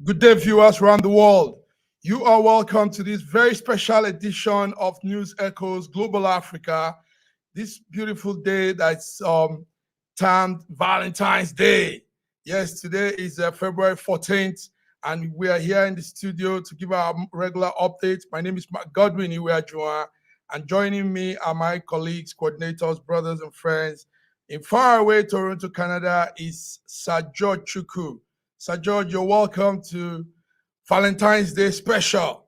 Good day, viewers around the world. You are welcome to this very special edition of News Echoes Global Africa. This beautiful day that's termed Valentine's Day. Yes, today is February 14th, and we are here in the studio to give our regular updates. My name is Godwin Iweajua, and joining me are my colleagues, coordinators, brothers, and friends. In faraway Toronto, Canada, is Sir George Chukwu. Sir George, you're welcome to Valentine's Day special.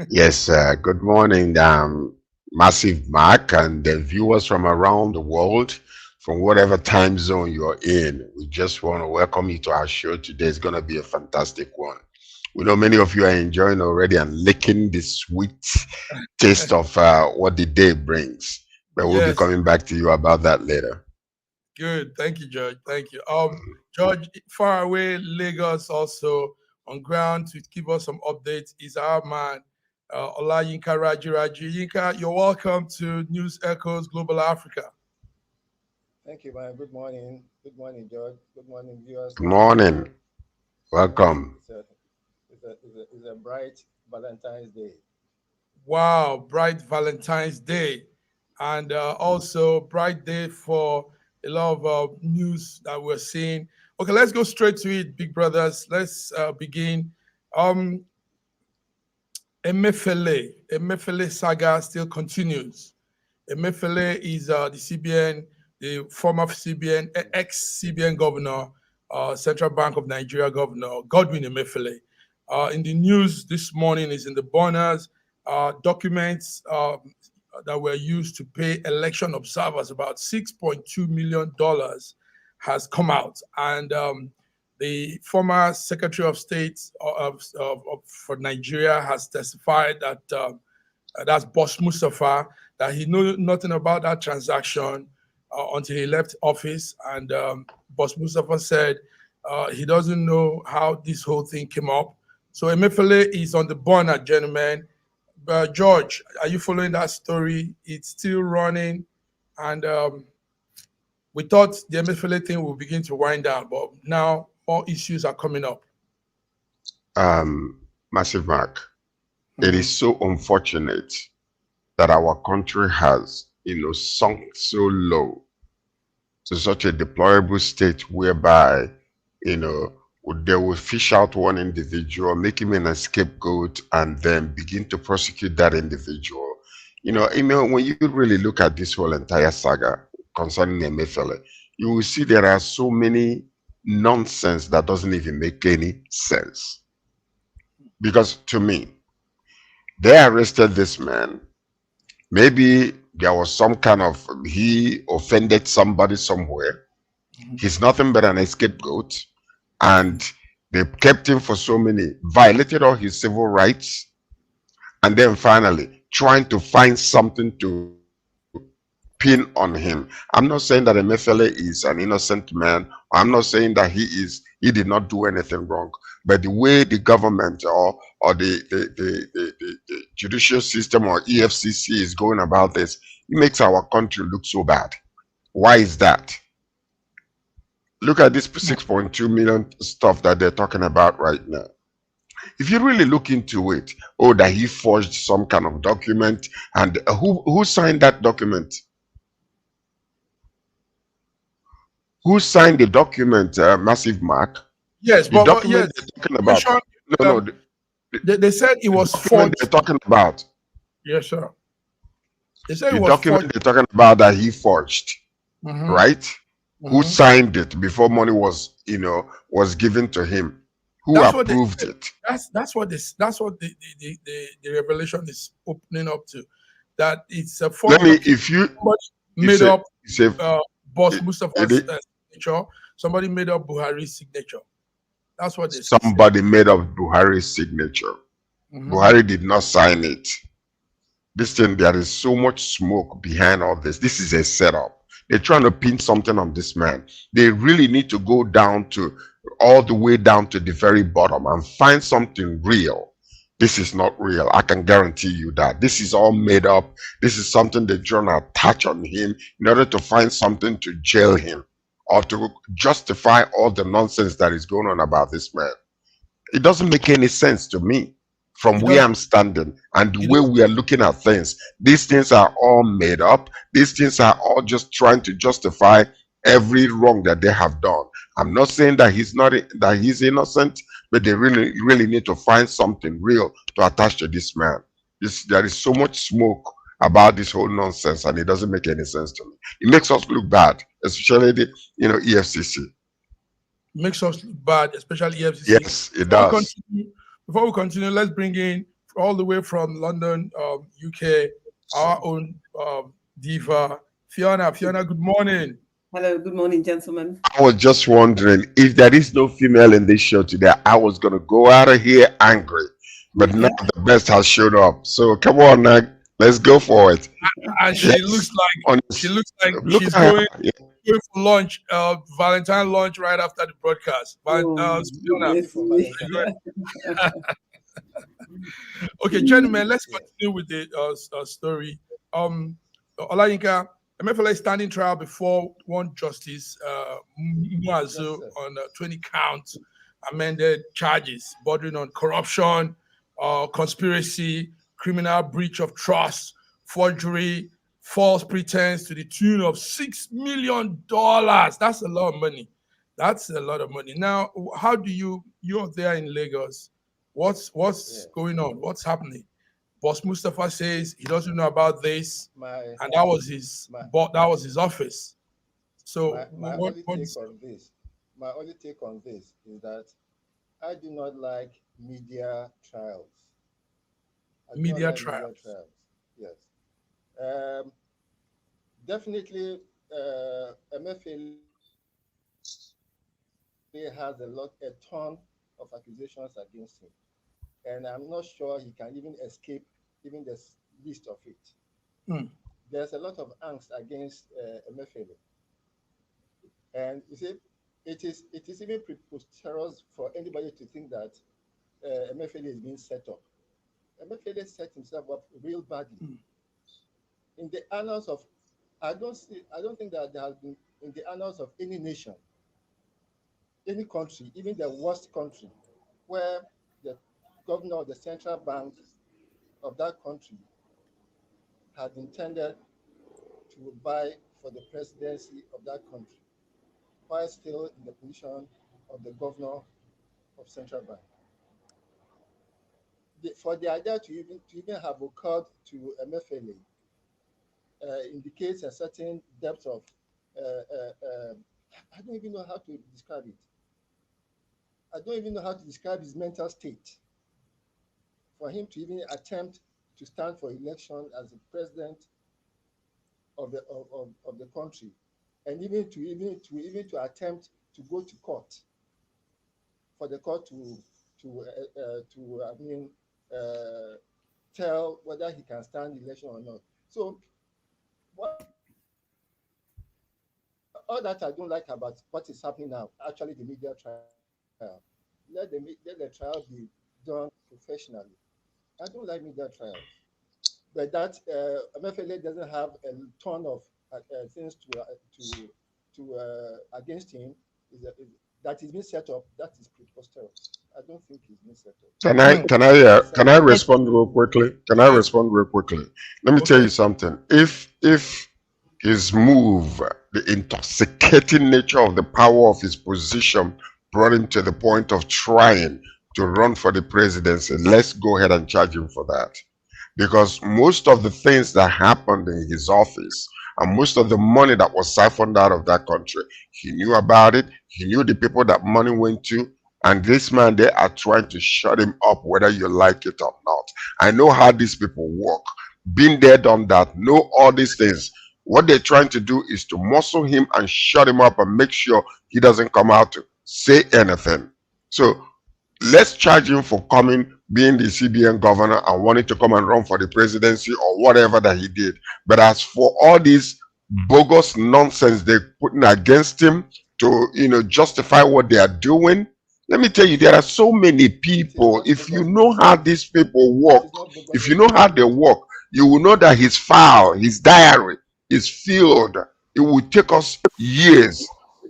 Yes, good morning, Massive Mark, and the viewers from around the world, from whatever time zone you're in. We just want to welcome you to our show today. It's going to be a fantastic one. We know many of you are enjoying already and licking the sweet taste of what the day brings, but we'll be Yes, coming back to you about that later. good. Thank you, George. Thank you. George, far away Lagos also on ground to give us some updates is our man, Olayinka Raji. Yinka, you're welcome to News Echoes Global Africa. Thank you, man. Good morning. Good morning, George. Good morning, viewers. Good morning. Welcome. It's a bright Valentine's Day. Wow, bright Valentine's Day. And also bright day for a lot of news that we're seeing. Okay, let's go straight to it, big brothers. Let's begin. Emefiele saga still continues. Emefiele is the CBN, the former CBN, ex-CBN governor, Central Bank of Nigeria governor, Godwin Emefiele. In the news this morning is in the burners, documents that were used to pay election observers about $6.2 million has come out. And the former Secretary of State for Nigeria has testified that that's Boss Mustafa, that he knew nothing about that transaction until he left office. And Boss Mustafa said he doesn't know how this whole thing came up. So Emefiele is on the burner, gentlemen. George, are you following that story? It's still running, and we thought the Emefiele thing will begin to wind down, but now more issues are coming up. Massive Mark, it is so unfortunate that our country has, sunk so low to such a deplorable state whereby, they will fish out one individual, make him an scapegoat, and then begin to prosecute that individual. When you really look at this whole entire saga concerning Emefiele, you will see there are so many nonsense that doesn't even make any sense. Because to me, they arrested this man. Maybe there was some kind of, he offended somebody somewhere. He's nothing but an scapegoat. And they kept him for so many, violated all his civil rights, and then finally trying to find something to pin on him. I'm not saying that Emefiele is an innocent man. I'm not saying that he did not do anything wrong. But the way the government or the judicial system or EFCC is going about this, it makes our country look so bad. Why is that? Look at this 6.2 million stuff that they're talking about right now. If you really look into it, that he forged some kind of document, and who signed that document? Who signed the document, Massive Mark? Yes, the document they're talking about. They said it was forged. They're talking about. Yes, sir. They said the it was document forged. They're talking about that he forged, right? Who signed it before money was given to him? Who approved it? That's what the revelation is opening up to. That it's a form. Made up Boss Mustafa's signature. Somebody made up Buhari's signature. That's what they Somebody made up Buhari's signature. Buhari did not sign it. This thing, there is so much smoke behind all this. This is a setup. They're trying to pin something on this man. They really need to go down to all the way down to the very bottom and find something real. This is not real. I can guarantee you that. This is all made up. This is something they're trying to attach on him in order to find something to jail him or to justify all the nonsense that is going on about this man. It doesn't make any sense to me from It where does. I'm standing and the It way does. we are looking at things. These things are all made up. These things are all just trying to justify every wrong that they have done. I'm not saying that he's innocent, but they really need to find something real to attach to this man. There is so much smoke about this whole nonsense, and it doesn't make any sense to me. It makes us look bad, especially the EFCC. Makes us look bad, especially EFCC. Yes, it does. Before we continue, let's bring in all the way from London, UK, our own diva, Fiona. Fiona, good morning. Hello, good morning, gentlemen. I was just wondering if there is no female in this show today, I was gonna go out of here angry, but now the best has showed up. So come on, now, let's go for it. And she Yes. looks like Look she's at her. going Yeah. for lunch, Valentine lunch right after the broadcast. Fiona, Yes, okay, gentlemen, let's continue with the story. Olayinka, Emefiele standing trial before one justice, Muazu, on 20 counts, amended charges bordering on corruption, conspiracy, criminal breach of trust, forgery, false pretense to the tune of $6 million. That's a lot of money. That's a lot of money. Now, how do you're there in Lagos? What's going on? What's happening? Boss Mustafa says he doesn't know about this, and that was his office. So my only take on this is that I do not like media trials. Media trials. Yes. Definitely, Emefiele has a ton of accusations against him, and I'm not sure he can even escape even the least of it. There's a lot of angst against Emefiele, and you see, it is even preposterous for anybody to think that Emefiele is being set up. Emefiele set himself up real badly. In the annals of, I don't think that there has been in the annals of any nation, any country, even the worst country, where the governor of the central bank of that country had intended to vie for the presidency of that country, while still in the position of the governor of central bank. For the idea to even have occurred to Emefiele indicates a certain depth of I don't even know how to describe it. I don't even know how to describe his mental state for him to even attempt to stand for election as the president of the country, and even to attempt to go to court for the court to tell whether he can stand the election or not. So all that I don't like about what is happening now, actually the media trial, let the trial be done professionally. I don't like media trials, but that Emefiele doesn't have a ton of things to against him. That is being set up. That is preposterous. I don't think he's being set up. Can I respond real quickly? Let me tell you something. If his move, the intoxicating nature of the power of his position, brought him to the point of trying to run for the presidency, let's go ahead and charge him for that. Because most of the things that happened in his office and most of the money that was siphoned out of that country, he knew about it. He knew the people that money went to. And this man, they are trying to shut him up whether you like it or not. I know how these people work. Been there, done that, know all these things. What they're trying to do is to muscle him and shut him up and make sure he doesn't come out to say anything. So let's charge him for being the CBN governor and wanting to come and run for the presidency or whatever that he did. But as for all these bogus nonsense they're putting against him to, justify what they are doing, let me tell you, there are so many people. If you know how these people work, if you know how they work, you will know that his file, his diary is filled. It will take us years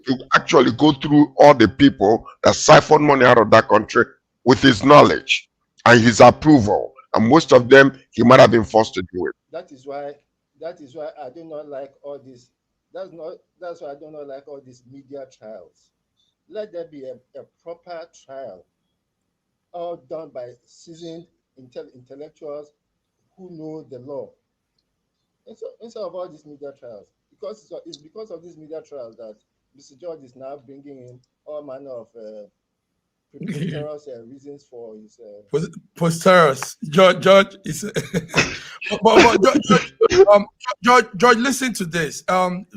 to actually go through all the people that siphon money out of that country with his knowledge and his approval. And most of them, he might have been forced to do it. That is why I do not like all this. That's why I do not like all these media trials. Let there be a proper trial, all done by seasoned intellectuals who know the law. Instead of all these media trials, it's because of these media trials that Mr. George is now bringing in all manner of preposterous reasons for his preposterous. George is but George, listen to this.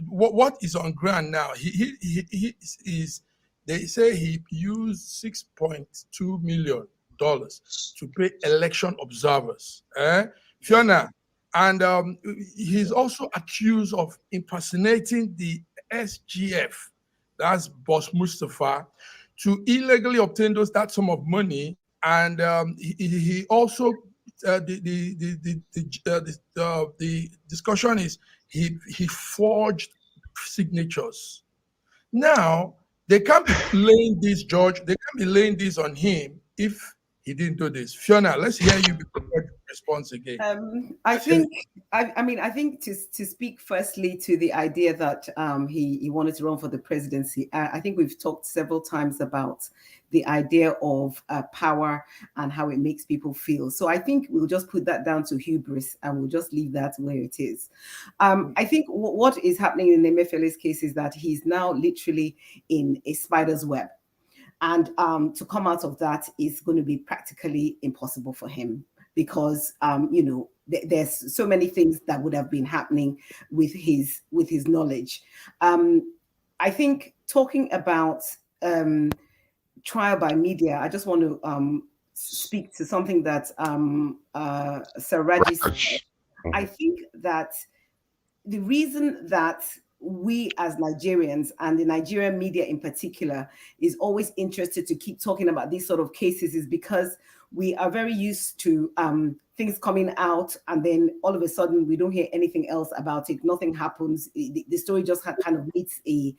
What is on ground now? He is. They say he used $6.2 million to pay election observers. Fiona, and he's also accused of impersonating the SGF, that's Boss Mustafa, to illegally obtain that sum of money. And he also the discussion is he forged signatures. Now they can't be laying this, George. They can't be laying this on him if he didn't do this. Fiona, let's hear you before George responds again. I think to speak firstly to the idea that he wanted to run for the presidency. I think we've talked several times about the idea of power and how it makes people feel. So I think we'll just put that down to hubris and we'll just leave that where it is. I think what is happening in Emefiele's case is that he's now literally in a spider's web. And to come out of that is going to be practically impossible for him because, there's so many things that would have been happening with his knowledge. I think talking about trial by media, I just want to speak to something that Sir Raji said. I think that the reason that we as Nigerians and the Nigerian media in particular is always interested to keep talking about these sort of cases is because we are very used to things coming out and then all of a sudden we don't hear anything else about it. Nothing happens. The story just kind of meets a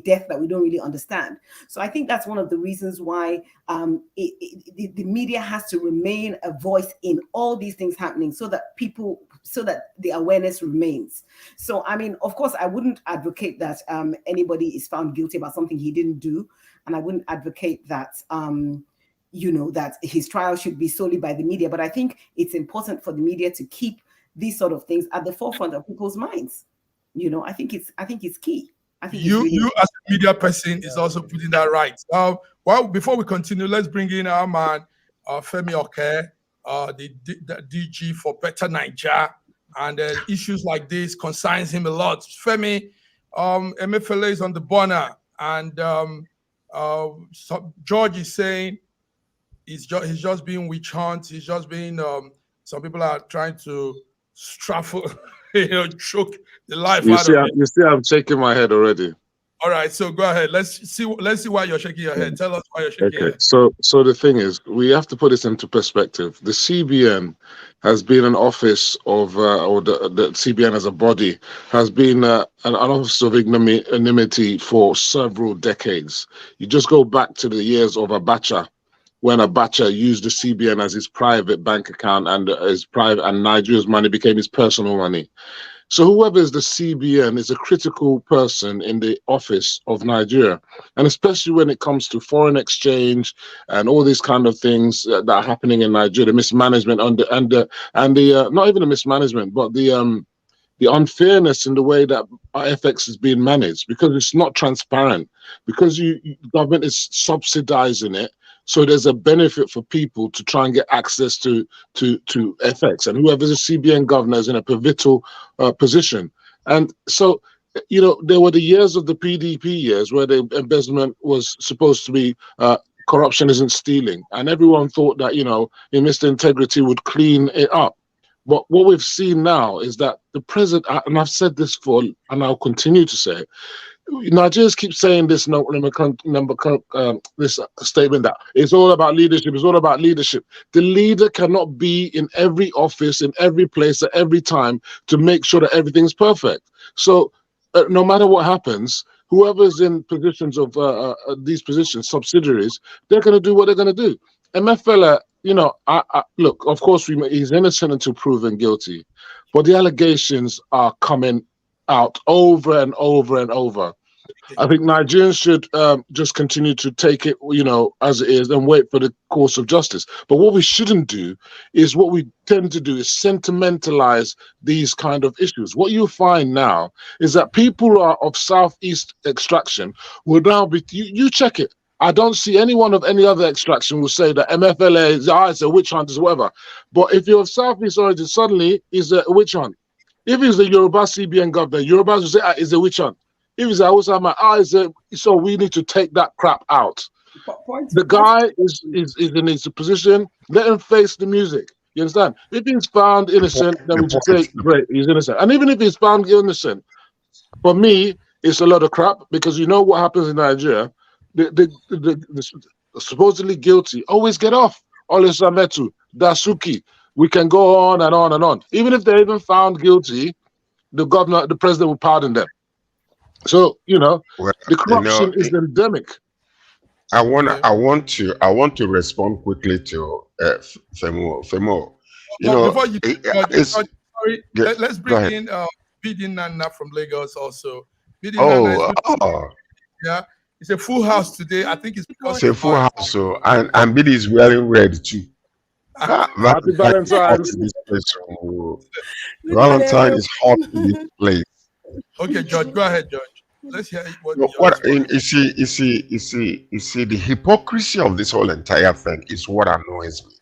death that we don't really understand. So I think that's one of the reasons why the media has to remain a voice in all these things happening so that the awareness remains. So, I mean, of course, I wouldn't advocate that anybody is found guilty about something he didn't do. And I wouldn't advocate that that his trial should be solely by the media. But I think it's important for the media to keep these sort of things at the forefront of people's minds. I think it's key. I think you as a media person is also putting that right. Well, before we continue, let's bring in our man Femi Oke, the DG for Better Niger, and issues like this concerns him a lot. Femi, Emefiele is on the burner, and George is saying he's just being witch hunt. He's just being some people are trying to choke the life out of it. You see, I'm shaking my head already. All right, so go ahead. Let's see why you're shaking your head. Tell us why you're shaking your head. So the thing is, we have to put this into perspective. The CBN has been an office of, or the CBN as a body has been an office of ignominy for several decades. You just go back to the years of Abacha, when Abacha used the CBN as his private bank account and Nigeria's money became his personal money. So whoever is the CBN is a critical person in the office of Nigeria, and especially when it comes to foreign exchange and all these kind of things that are happening in Nigeria, the mismanagement and the not even the mismanagement, but the unfairness in the way that FX is being managed, because it's not transparent, because government is subsidizing it. So there's a benefit for people to try and get access to FX, and whoever's a CBN governor is in a pivotal position. And so, there were the years of the PDP years where the embezzlement was supposed to be corruption isn't stealing, and everyone thought that Mr. Integrity would clean it up. But what we've seen now is that the president, and I've said this before, and I'll continue to say it, Nigerians keep saying this this statement that it's all about leadership. It's all about leadership. The leader cannot be in every office, in every place, at every time to make sure that everything's perfect. So no matter what happens, whoever's in positions of these positions, subsidiaries, they're going to do what they're going to do. Emefiele, you know, look, of course, he's innocent until proven guilty, but the allegations are coming out over and over and over. I think Nigerians should just continue to take it, you know, as it is and wait for the course of justice. But what we shouldn't do is what we tend to do is sentimentalize these kind of issues. What you find now is that people who are of Southeast extraction will now be, you check it. I don't see anyone of any other extraction will say that Emefiele is a witch hunt, is whatever. But if you're of Southeast origin, suddenly is a witch hunt. If he's the Yoruba CBN governor, Yorubas will say it's a witch hunt. If it's so we need to take that crap out. The guy is in his position. Let him face the music. You understand? If he's found innocent, then we just say, great, he's innocent. And even if he's found innocent, for me, it's a lot of crap because you know what happens in Nigeria. The supposedly guilty always get off. Olisametu, Dasuki. We can go on and on and on. Even if they're even found guilty, the president will pardon them. So, you know, the corruption is endemic. I want to respond quickly to Femo. You know, before you, sorry, let's bring in Bidi Nana from Lagos also. Bidi Nana yeah, it's a full house today. I think it's because it's a full house. So and Bidi is wearing red too. Happy Valentine's. Valentine is hot in this place. Okay, George, go ahead, George. Let's hear what you see, the hypocrisy of this whole entire thing is what annoys me.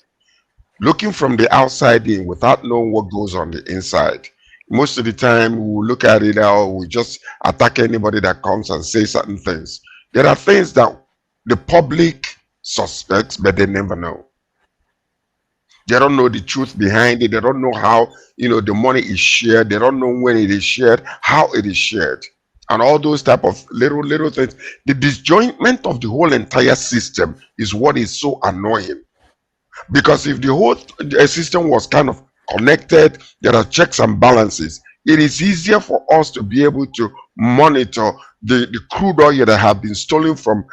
Looking from the outside in without knowing what goes on the inside. Most of the time, we look at it or we just attack anybody that comes and says certain things. There are things that the public suspects, but they never know. They don't know the truth behind it. They don't know how, you know, the money is shared. They don't know when it is shared, how it is shared, and all those type of little things. The disjointment of the whole entire system is what is so annoying. Because if the whole system was kind of connected, there are checks and balances, it is easier for us to be able to monitor the crude oil that have been stolen from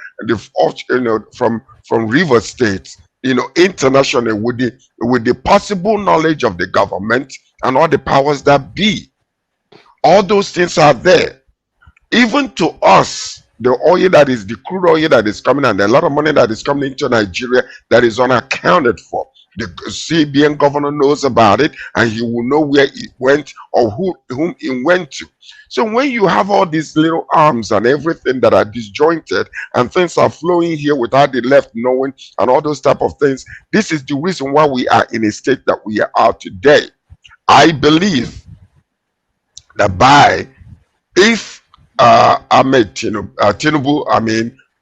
from river states, you know, internationally with the possible knowledge of the government and all the powers that be. All those things are there. Even to us, the oil that is the crude oil that is coming and a lot of money that is coming into Nigeria that is unaccounted for. The CBN governor knows about it and he will know where it went or whom it went to. So when you have all these little arms and everything that are disjointed and things are flowing here without the left knowing and all those type of things, this is the reason why we are in a state that we are today. I believe that if Tinubu,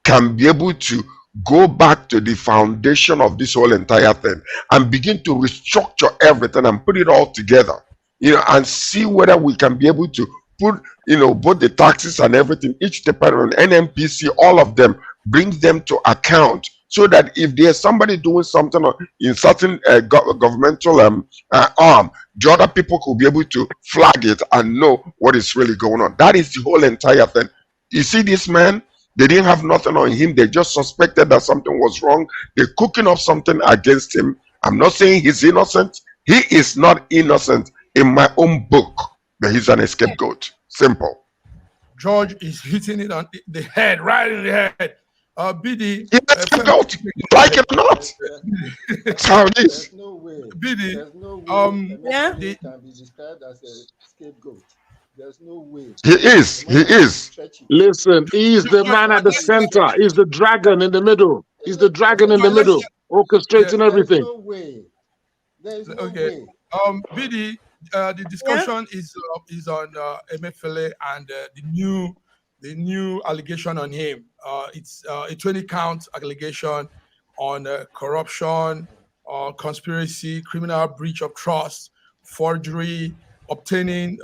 can be able to go back to the foundation of this whole entire thing and begin to restructure everything and put it all together, you know, and see whether we can be able to put, you know, both the taxes and everything, each department, NMPC, all of them, bring them to account so that if there's somebody doing something in certain governmental arm, the other people could be able to flag it and know what is really going on. That is the whole entire thing. You see this man, they didn't have nothing on him. They just suspected that something was wrong. They're cooking up something against him. I'm not saying he's innocent. He is not innocent in my own book, but he's an scapegoat. Simple. George is hitting it on the head, right in the head. Bidi, scapegoat, like it or not. That's how it is. There's no way. Bidi, he can be described as a scapegoat. There's no way. He is. Listen, he's the man at the center. He's the dragon in the middle. He's the dragon in the middle, orchestrating everything. There's no way. There's no way. Bidi, the discussion is on Emefiele and the new allegation on him. It's a 20-count allegation on corruption, conspiracy, criminal breach of trust, forgery, obtaining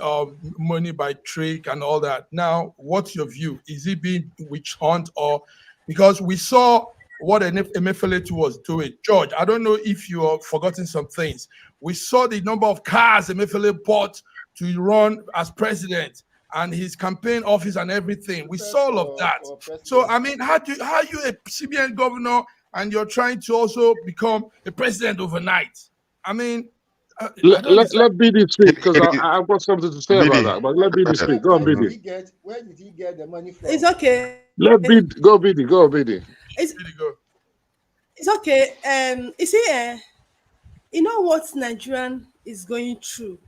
money by trick and all that. Now, what's your view? Is he being witch hunt or because we saw what Emefiele was doing? George, I don't know if you are forgetting some things. We saw the number of cars Emefiele bought to run as president and his campaign office and everything. We saw all of that. So, I mean, how you a CBN governor and you're trying to also become a president overnight. I mean, I Let don't understand. BD speak, because I've got something to say about that. But let BD speak. Go on, BD. Where did he get the money from? It's okay. Let BD go, BD. Go, BD. It's, Really good. it's okay. You see, you know what Nigerian is going through?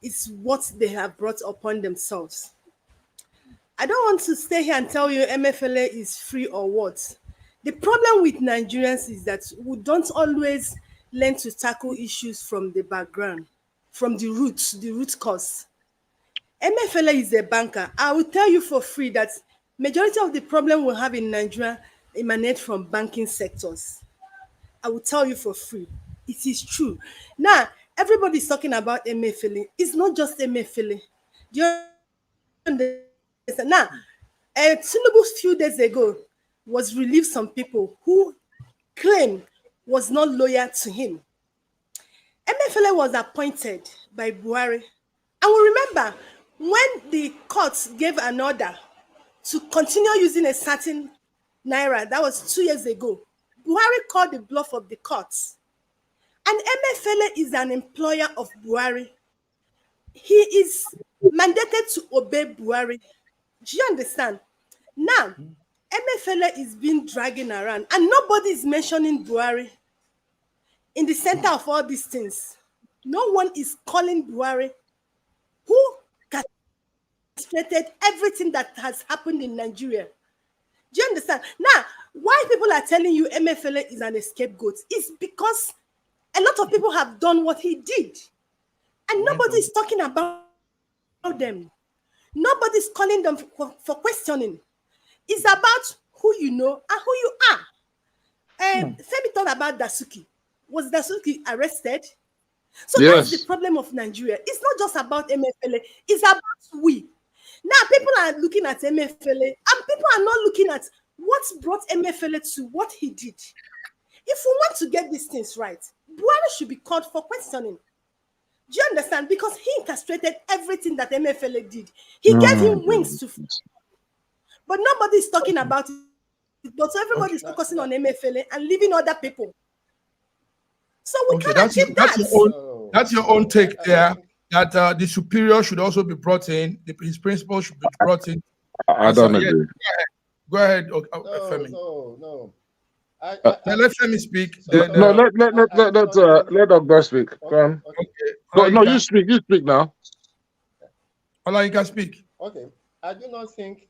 It's what they have brought upon themselves. I don't want to stay here and tell you Emefiele is free or what. The problem with Nigerians is that we don't always learn to tackle issues from the background, from the root cause. Emefiele is a banker. I will tell you for free that majority of the problem we have in Nigeria emanate from banking sectors. I will tell you for free. It is true. Now, everybody's talking about Emefiele. It's not just Emefiele. Do you understand? Now, Tinubu few days ago was relieved some people who claim was not loyal to him. Emefiele was appointed by Buhari. And we remember when the courts gave an order to continue using a certain Naira, that was 2 years ago, Buhari called the bluff of the courts. And Emefiele is an employer of Buhari. He is mandated to obey Buhari. Do you understand? Now, Emefiele is being dragging around, and nobody is mentioning Buhari in the center of all these things. No one is calling Buhari, who castrated everything that has happened in Nigeria. Do you understand? Now, why people are telling you Emefiele is an scapegoat is because a lot of people have done what he did, and nobody's talking about them. Nobody's calling them for questioning. It's about who you know and who you are. Femi talked about Dasuki. Was Dasuki arrested? So Yes. that's the problem of Nigeria. It's not just about Emefiele. It's about we. Now people are looking at Emefiele, and people are not looking at what brought Emefiele to what he did. If we want to get these things right, Buhari should be called for questioning. Do you understand? Because he castrated everything that Emefiele did. He gave him wings to fly. But nobody is talking about it. But everybody is focusing on Emefiele and leaving other people. So we can't achieve that. That's your own take there. That the superior should also be brought in. His principal should be brought in. I don't agree. Go ahead, Femi. No. Let Femi speak. Let Dr. speak. Go on. Okay. No, you speak. You speak now. Ola, you can speak. Okay. I do not think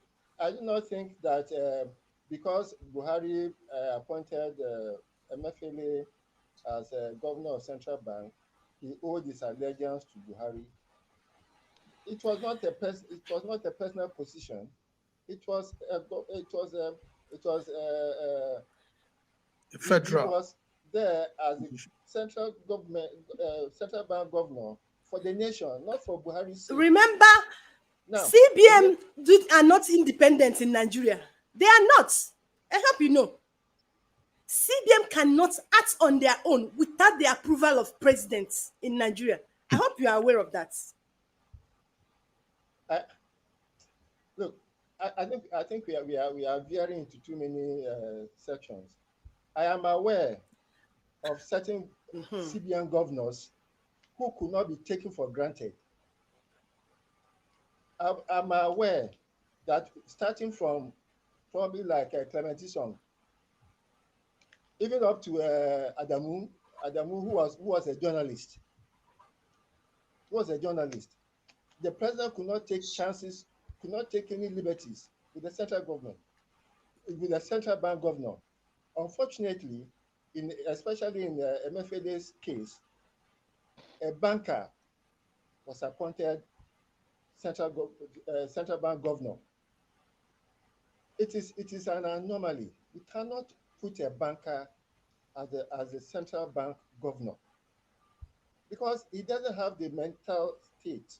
that because Buhari appointed Emefiele as governor of central bank, he owed his allegiance to Buhari. It was not a personal position. It was federal. He was there as a central bank governor for the nation, not for Buhari's sake. Remember, now, CBN are not independent in Nigeria. They are not. I hope you know. CBN cannot act on their own without the approval of presidents in Nigeria. I hope you are aware of that. I think we are veering into too many sections. I am aware of certain CBN governors who could not be taken for granted. I'm aware that starting from probably like Clementi Song, even up to Adamu, who was a journalist. The president could not take chances, could not take any liberties with the central government, with the central bank governor. Unfortunately, especially in Emefiele's case, a banker was appointed central bank governor. It is an anomaly. We cannot put a banker as a central bank governor because he doesn't have the mental state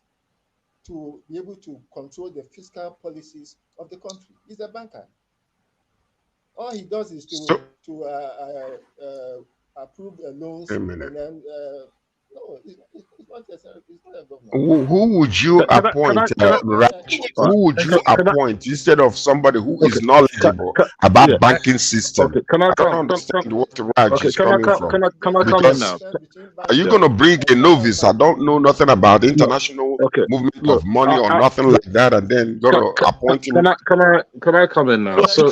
to be able to control the fiscal policies of the country. He's a banker. All he does is to approve loans and then No, it's not necessary. It's not a governor. Who would you appoint, Raj? Who would you appoint instead of somebody who is knowledgeable about banking system? I don't understand what Raj is coming from. Can I come in now? Are you going to bring a novice? I don't know nothing about international movement of money or nothing like that, and then going to appoint him. Can I come in now? So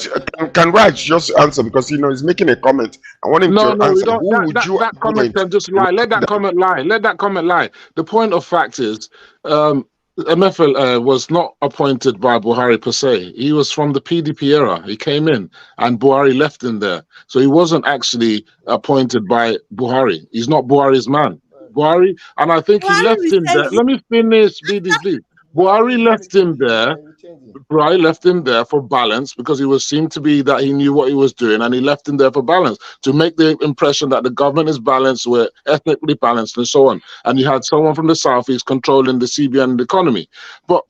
can Raj just answer, because he's making a comment. I want him to answer. Who would you that comment can just lie. Let that comment lie. Let that comment lie. The point of fact is, Emefiele was not appointed by Buhari per se. He was from the PDP era. He came in and Buhari left him there. So he wasn't actually appointed by Buhari. He's not Buhari's man. Buhari, and I think he left him there. Let me finish, BD, please. Buhari left him there. Buhari left him there for balance, because he seemed to be that he knew what he was doing, and he left him there for balance, to make the impression that the government is balanced, we're ethnically balanced, and so on. And you had someone from the southeast controlling the CBN and the economy. But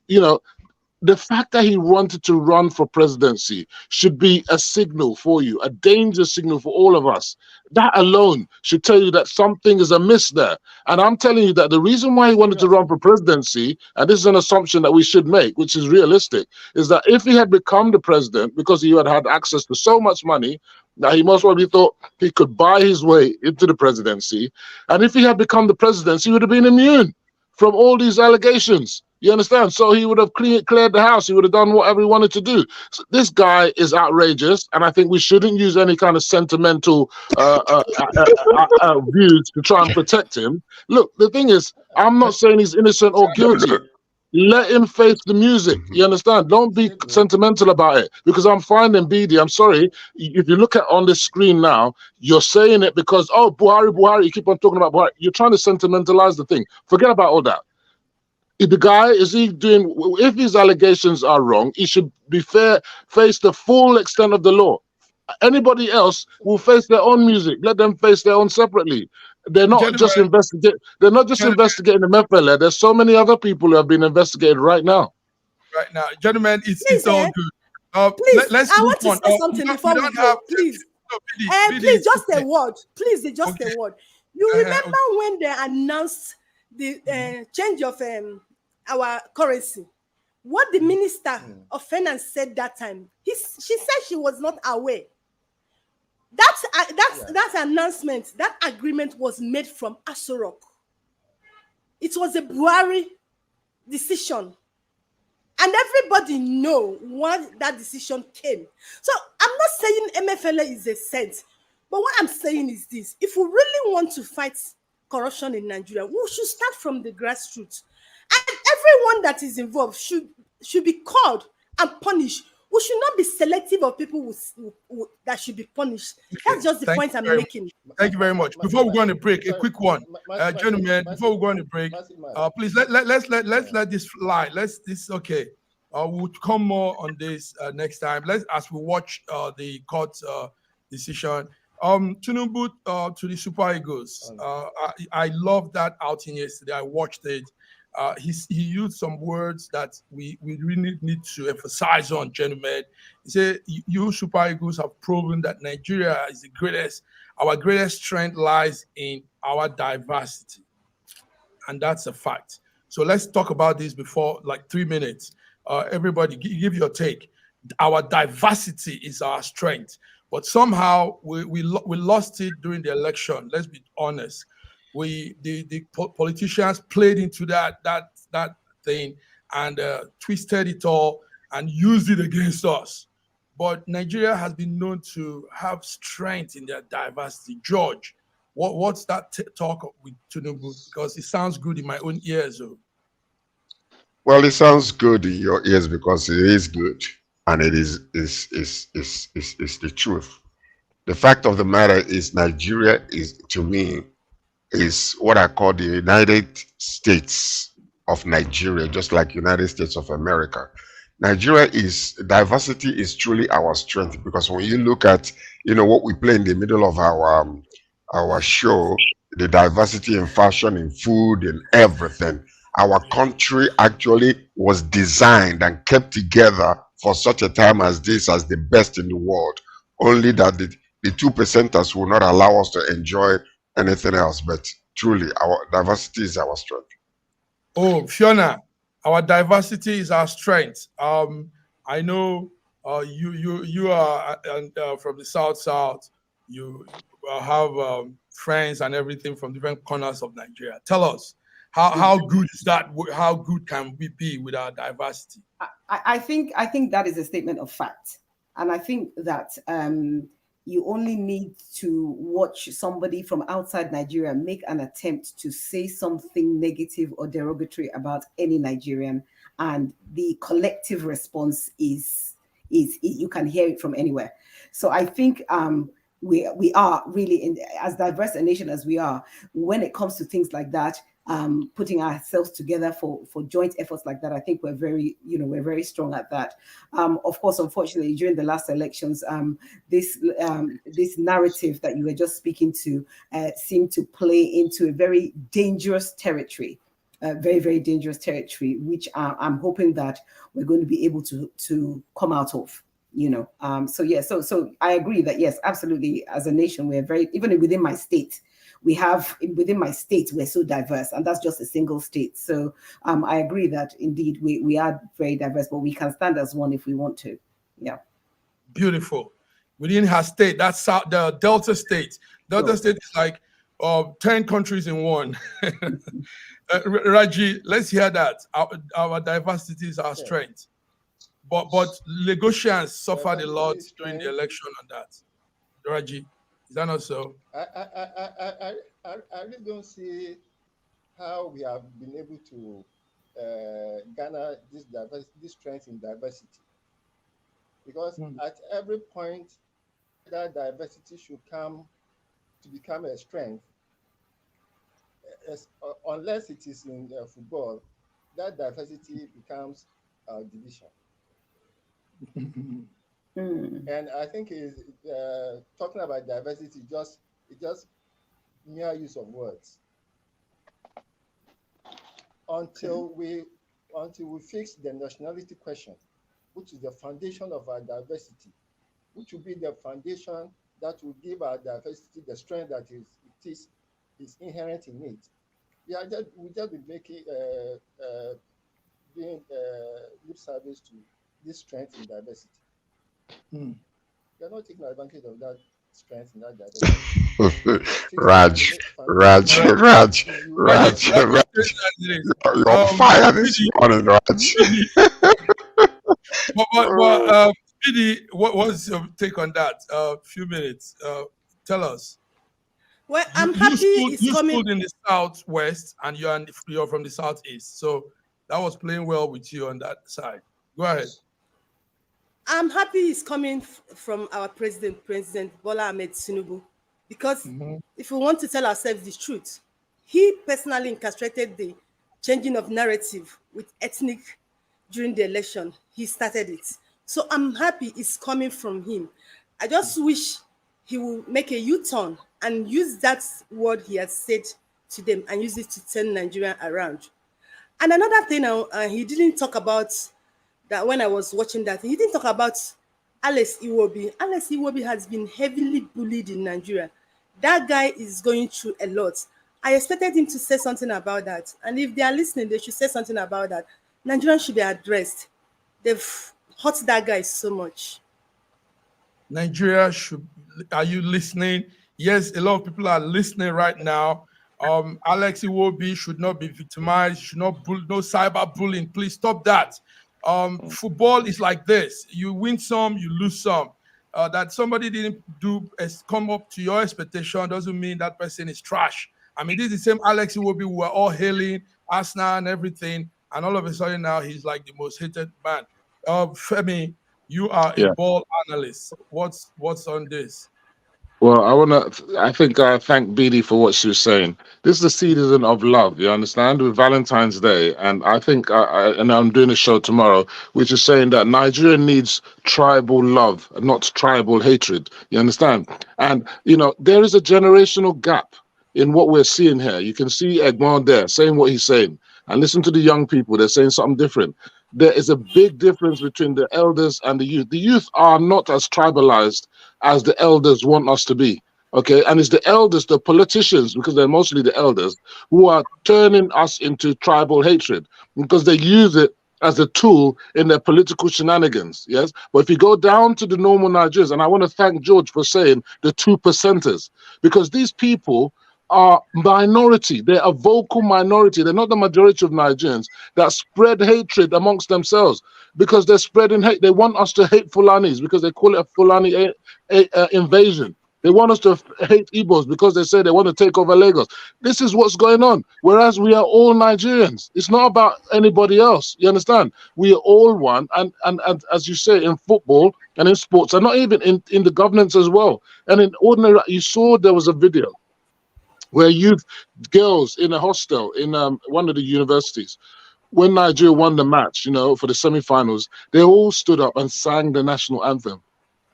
the fact that he wanted to run for presidency should be a signal for you, a danger signal for all of us. That alone should tell you that something is amiss there. And I'm telling you that the reason why he wanted to run for presidency, and this is an assumption that we should make, which is realistic, is that if he had become the president, because he had had access to so much money, that he most probably thought he could buy his way into the presidency. And if he had become the president, he would have been immune from all these allegations. You understand? So he would have cleared the house. He would have done whatever he wanted to do. So this guy is outrageous, and I think we shouldn't use any kind of sentimental views to try and protect him. Look, the thing is, I'm not saying he's innocent or guilty. Let him face the music. You understand? Don't be sentimental about it, because I'm finding BD. I'm sorry. If you look at on the screen now, you're saying it because, oh, Buhari, you keep on talking about Buhari. You're trying to sentimentalize the thing. Forget about all that. The guy, if his allegations are wrong, he should be face the full extent of the law. Anybody else will face their own music. Let them face their own separately. They're not just investigating. They're not just investigating Emefiele. There's so many other people who have been investigated right now. Right now, gentlemen, it's all good. Please, let's I want to say something before we go. Please, please, just a word. Please, just a word. You remember when they announced the change of our currency? What the Minister of Finance said that time, she said she was not aware. That announcement, that agreement was made from Ajaero. It was a Buhari decision, and everybody know when that decision came. So I'm not saying Emefiele is a saint, but what I'm saying is this: if we really want to fight corruption in Nigeria, we should start from the grassroots, and everyone that is involved should be called and punished. We should not be selective of people that should be punished. That's just the point I'm making. Thank you very much. Before we go on a break, a quick one, gentlemen. Before we go on a break, please let's let this fly. Okay. We'll come more on this next time. As we watch the court decision. Tinubu to the Super Eagles. I love that outing yesterday. I watched it. He used some words that we really need to emphasize on, gentlemen. He said, you Super Eagles have proven that Nigeria is the greatest. Our greatest strength lies in our diversity. And that's a fact. So let's talk about this before, 3 minutes. Everybody, give your take. Our diversity is our strength. But somehow we lost it during the election. Let's be honest. The politicians played into that thing and twisted it all and used it against us. But Nigeria has been known to have strength in their diversity. George, what's that talk with Tinubu? Because it sounds good in my own ears. Though. Well, it sounds good in your ears because it is good, and it is the truth. The fact of the matter is, Nigeria is, to me, is what I call the United States of Nigeria, just like United States of America. Diversity is truly our strength, because when you look at, what we play in the middle of our show, the diversity in fashion, in food, in everything, our country actually was designed and kept together for such a time as this, as the best in the world. Only that the 2%ers will not allow us to enjoy anything else. But truly, our diversity is our strength. Oh, Fiona, our diversity is our strength. I know you are from the South. You have friends and everything from different corners of Nigeria. Tell us how good is that? How good can we be with our diversity? I think that is a statement of fact, and I think that you only need to watch somebody from outside Nigeria make an attempt to say something negative or derogatory about any Nigerian, and the collective response is you can hear it from anywhere. So I think we are really as diverse a nation as we are, when it comes to things like that, putting ourselves together for joint efforts like that, I think we're very strong at that. Of course, unfortunately, during the last elections, this narrative that you were just speaking to seemed to play into a very dangerous territory. Very, very dangerous territory, which I'm hoping that we're going to be able to come out of. So I agree that yes, absolutely. As a nation, we're very, even within my state, we're so diverse, and that's just a single state. So I agree that indeed we are very diverse, but we can stand as one if we want to. Yeah. Beautiful. Within her state, that's the Delta state. Delta state is like 10 countries in one. Raji, let's hear that. Our diversity is our strength. But Lagosians suffered a lot during the election on that. Raji, is that not so? I really don't see how we have been able to garner this strength in diversity. Because at every point, that diversity should come to become a strength. Unless it is in football, that diversity becomes a division. And I think talking about diversity it's just mere use of words. Until we fix the nationality question, which is the foundation of our diversity, which will be the foundation that will give our diversity the strength that is inherent in it. We just be making doing lip service to this strength in diversity. We are not taking advantage of that strength in that diversity. Raj, you're fired this morning, Raj. Bidi, what's your take on that? Few minutes. Tell us. Well, I'm happy you schooled in the Southwest, and you're from the Southeast, so that was playing well with you on that side. Go ahead. I'm happy it's coming from our President Bola Ahmed Tinubu, because if we want to tell ourselves the truth, he personally orchestrated the changing of narrative with ethnic during the election. He started it. So I'm happy it's coming from him. I just wish he will make a U-turn and use that word he has said to them and use it to turn Nigeria around. And another thing, he didn't talk about that when I was watching that. He didn't talk about Alex Iwobi. Alex Iwobi has been heavily bullied in Nigeria. That guy is going through a lot. I expected him to say something about that. And if they are listening, they should say something about that. Nigerians should be addressed. They've hurt that guy so much. Nigeria are you listening? Yes, a lot of people are listening right now. Alex Iwobi should not be victimized, should not no cyber bullying. Please stop that. Football is like this. You win some, you lose some. That somebody didn't come up to your expectation doesn't mean that person is trash. I mean, this is the same Alex Iwobi we were all hailing, Arsenal and everything, and all of a sudden now he's like the most hated man. Femi, you are a ball analyst. What's on this? Well, I think I thank Bidi for what she was saying. This is the season of love, you understand, with Valentine's Day. And I think, and I'm doing a show tomorrow, which is saying that Nigeria needs tribal love, not tribal hatred, you understand? And, there is a generational gap in what we're seeing here. You can see Egmont there saying what he's saying. And listen to the young people, they're saying something different. There is a big difference between the elders and the youth. The youth are not as tribalized as the elders want us to be. Okay, and it's the elders, the politicians, because they're mostly the elders, who are turning us into tribal hatred because they use it as a tool in their political shenanigans. Yes, but if you go down to the normal Nigerians, and I want to thank George for saying the 2%ers, because these people are minority. They're a vocal minority. They're not the majority of Nigerians that spread hatred amongst themselves because they're spreading hate. They want us to hate Fulanis because they call it a Fulani invasion. They want us to hate Igbos because they say they want to take over Lagos. This is what's going on. Whereas we are all Nigerians. It's not about anybody else. You understand? We are all one. And as you say, in football and in sports, and not even in the governance as well. And in ordinary, you saw there was a video where youth girls in a hostel in one of the universities, when Nigeria won the match, you know, for the semi-finals, they all stood up and sang the national anthem.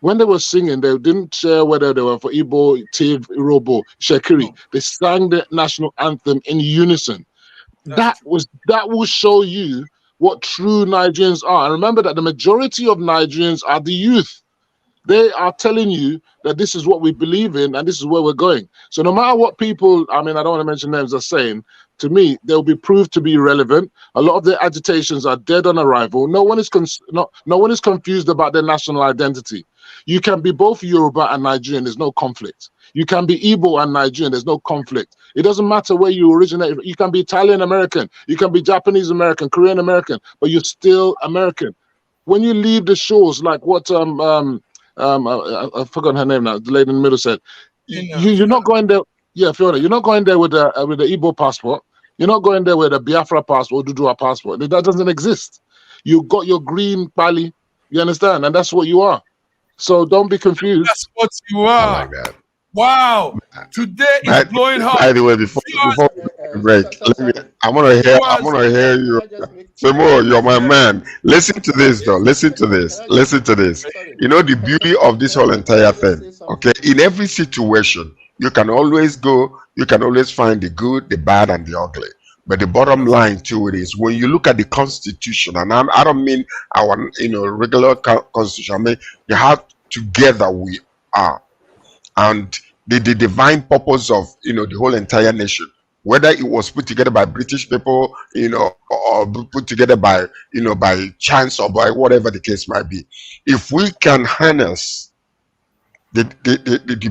When they were singing, they didn't share whether they were for Igbo, Tiv, Irobo, Shekiri. They sang the national anthem in unison. That will show you what true Nigerians are. And remember that the majority of Nigerians are the youth. They are telling you that this is what we believe in and this is where we're going. So no matter what people, I mean, I don't want to mention names, are saying, to me, they'll be proved to be irrelevant. A lot of their agitations are dead on arrival. No one is confused about their national identity. You can be both Yoruba and Nigerian, there's no conflict. You can be Igbo and Nigerian, there's no conflict. It doesn't matter where you originate. You can be Italian American, you can be Japanese American, Korean American, but you're still American. When you leave the shores, like what I've forgotten her name now, the lady in the middle said, you're not going there. Yeah, Fiona, you're not going there with the Igbo passport. You're not going there with a Biafra passport or Dudua passport. That doesn't exist. You got your green pali, you understand? And that's what you are. So don't be confused. That's what you are. I like that. Wow. Today is blowing hard. By the way, before we break, I want to hear you. Femo, you're my man. Listen to this, though. Listen to this. You know the beauty of this whole entire thing. Okay, in every situation, you can always find the good, the bad, and the ugly. But the bottom line to it is, when you look at the Constitution, and I don't mean our regular Constitution, I mean how together we are, and the divine purpose of the whole entire nation, whether it was put together by British people, or put together by by chance or by whatever the case might be, if we can harness the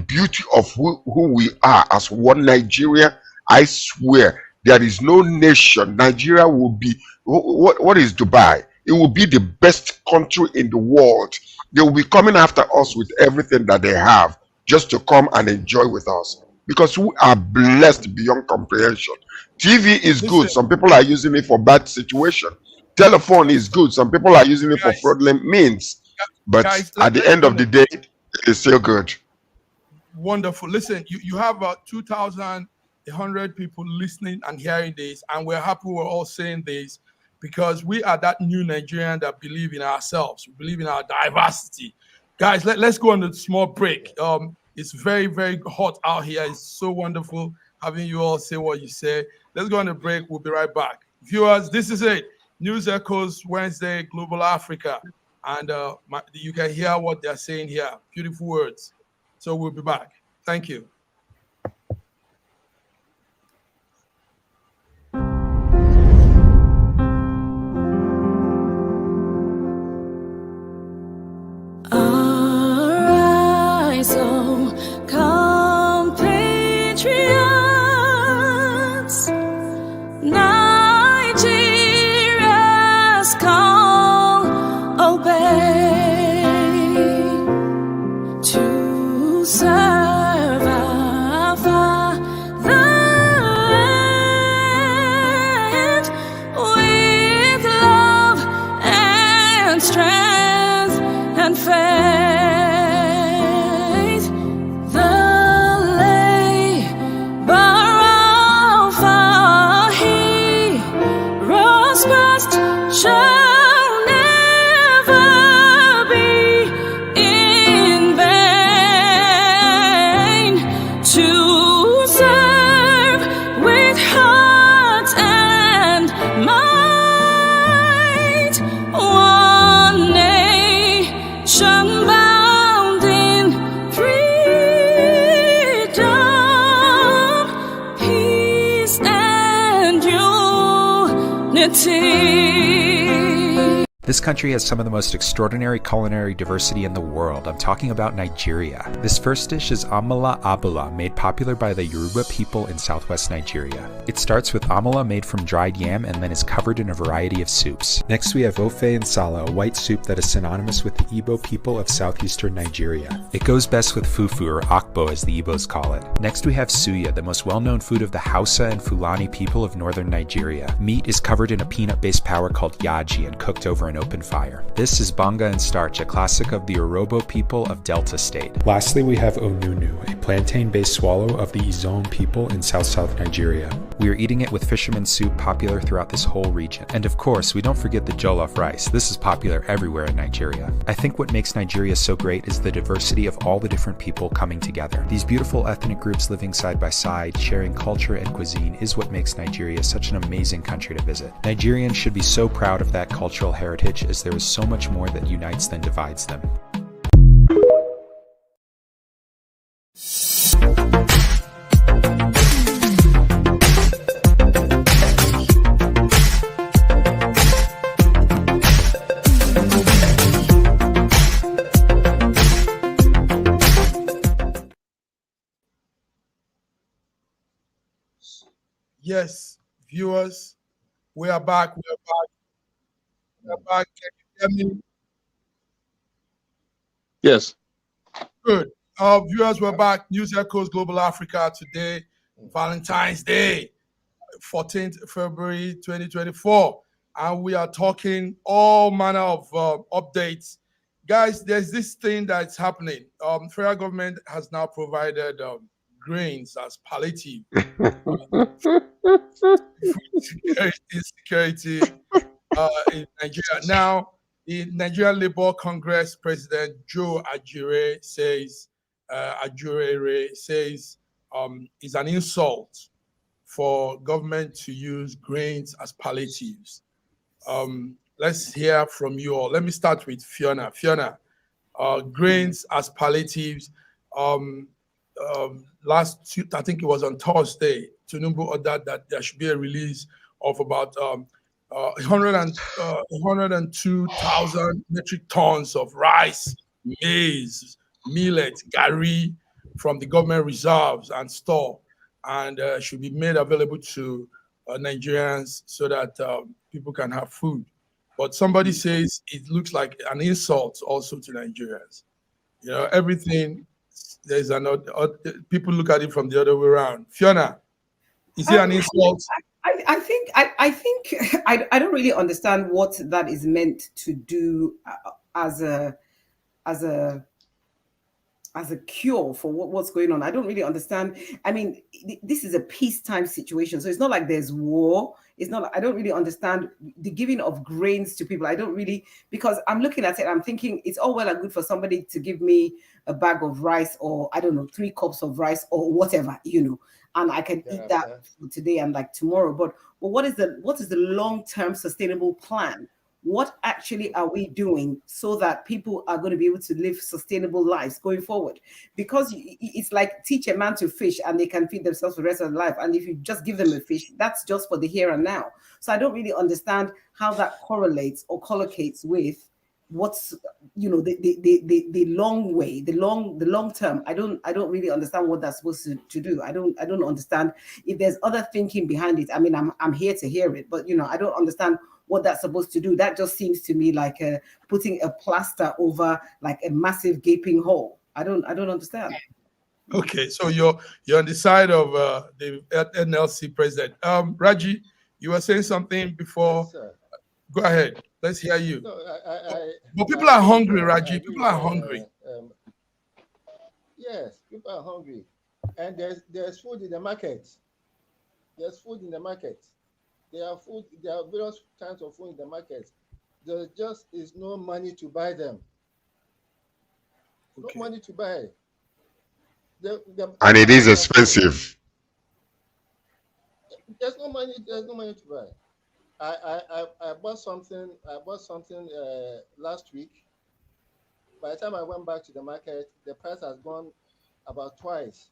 beauty of who we are as one Nigeria, I swear there is no nation. Nigeria will be, what is Dubai? It will be the best country in the world. They will be coming after us with everything that they have, just to come and enjoy with us, because we are blessed beyond comprehension. TV is good. Some people are using it for bad situation. Telephone is good. Some people are using it for fraudulent means. But at the end of the day, it's still good. Wonderful. Listen, you have 2,100 people listening and hearing this, and we're happy we're all saying this because we are that new Nigerian that believe in ourselves. We believe in our diversity. Guys, let's go on a small break. It's very, very hot out here. It's so wonderful having you all say what you say. Let's go on a break. We'll be right back. Viewers, this is it. News Echoes Wednesday, Global Africa. And you can hear what they're saying here. Beautiful words. So we'll be back. Thank you. Arise, oh, compatriots, Nigeria's call, obey to serve our fatherland with love and strength and faith. Shall never be in vain to serve with heart and might, one nation bound in freedom. unity. This country has some of the most extraordinary culinary diversity in the world. I'm talking about Nigeria. This first dish is amala abula, made popular by the Yoruba people in southwest Nigeria. It starts with amala made from dried yam and then is covered in a variety of soups. Next we have ofe nsala, a white soup that is synonymous with the Igbo people of southeastern Nigeria. It goes best with fufu, or akbo as the Igbos call it. Next we have suya, the most well-known food of the Hausa and Fulani people of northern Nigeria. Meat is covered in a peanut-based powder called yaji and cooked over an open fire. This is banga and starch, a classic of the Urhobo people of Delta State. Lastly, we have onunu, a plantain-based swallow of the Izon people in South Nigeria. We are eating it with fisherman soup, popular throughout this whole region. And of course, we don't forget the jollof rice. This is popular everywhere in Nigeria. I think what makes Nigeria so great is the diversity of all the different people coming together. These beautiful ethnic groups living side by side, sharing culture and cuisine is what makes Nigeria such an amazing country to visit. Nigerians should be so proud of that cultural heritage, as there is so much more that unites than divides them. Yes, viewers, we are back. We are back. Can you hear me? Yes. Good. Viewers, we're back. News Echoes Global Africa today, Valentine's Day, 14th February 2024. And we are talking all manner of updates. Guys, there's this thing that's happening. Federal government has now provided grains as palliative. Insecurity in Nigeria. Now, the Nigerian Labour Congress President Joe Ajaero says it's an insult for government to use grains as palliatives. Let's hear from you all. Let me start with Fiona. Fiona, grains as palliatives. I think it was on Thursday, Tinubu ordered that there should be a release of about 102,000 metric tons of rice, maize, millet, gari from the government reserves and store, and should be made available to Nigerians so that people can have food. But somebody says it looks like an insult also to Nigerians. You know, everything, there's another, people look at it from the other way around. Fiona, is it an insult? I think I don't really understand what that is meant to do as a cure for what's going on. I don't really understand. I mean, this is a peacetime situation, so it's not like there's war. It's not. I don't really understand the giving of grains to people. I don't really, because I'm looking at it, I'm thinking it's all well and good for somebody to give me a bag of rice, or I don't know, 3 cups of rice or whatever, you know, and I can eat that today and like tomorrow. But what is the long-term sustainable plan? What actually are we doing so that people are going to be able to live sustainable lives going forward? Because it's like teach a man to fish and they can feed themselves for the rest of their life. And if you just give them a fish, that's just for the here and now. So I don't really understand how that correlates or collocates with what's, you know, the long way, the long term. I don't really understand what that's supposed to do. I don't understand if there's other thinking behind it. I mean, I'm here to hear it, but you know, I don't understand what that's supposed to do. That just seems to me like putting a plaster over like a massive gaping hole. I don't understand. Okay, so you're on the side of the NLC president. Raji, you were saying something before. Yes, go ahead. Let's hear you. No, but people are hungry, Raji. People are hungry. Yes, people are hungry, and there's food in the market. There's food in the market. There are various kinds of food in the market. There just is no money to buy them. Okay. No money to buy. And it is expensive. There's no money to buy. I bought something. Last week. By the time I went back to the market, the price has gone about twice.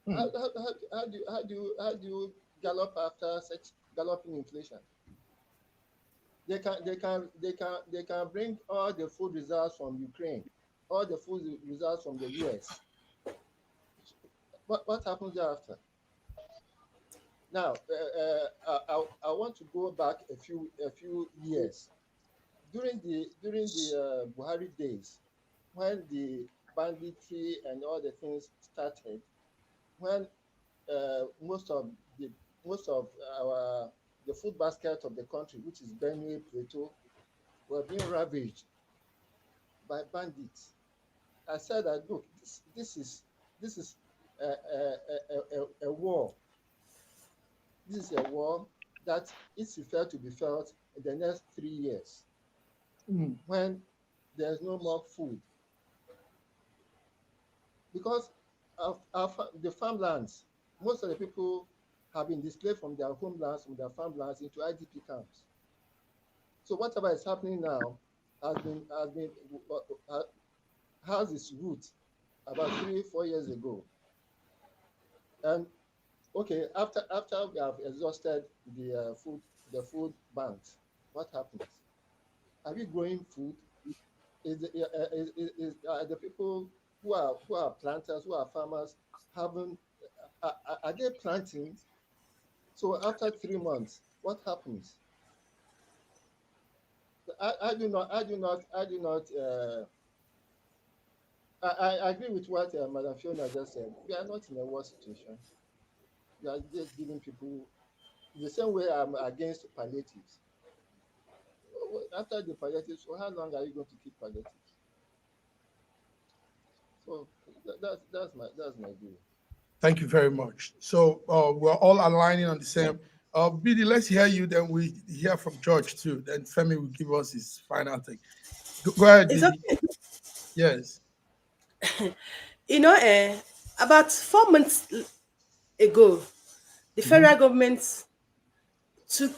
How do you gallop after such galloping inflation? They can bring all the food reserves from Ukraine, all the food reserves from the US. What happens thereafter? Now, I want to go back a few years. During the Buhari days, when the banditry and all the things started, when most of the food basket of the country, which is Benue, Plateau, were being ravaged by bandits. I said that, look, this is a war. This is a war that is prepared to be felt in the next 3 years, when there's no more food. Because the farmlands, most of the people have been displaced from their homelands, from their farmlands into IDP camps. So whatever is happening now has its roots about 3-4 years ago. And okay, after we have exhausted the food banks, what happens? Are we growing food? Are the people who are planters, who are farmers, are they planting? So after 3 months, what happens? I agree with what Madam Fiona just said. We are not in a war situation. We are just giving people the same way I'm against palliatives. After the palliatives, for how long are you going to keep palliatives? So that's my view. Thank you very much. So we're all aligning on the same. BD, let's hear you. Then we hear from George too. Then Femi will give us his final thing. Go ahead, BD. Okay. Yes. About 4 months ago, the federal government took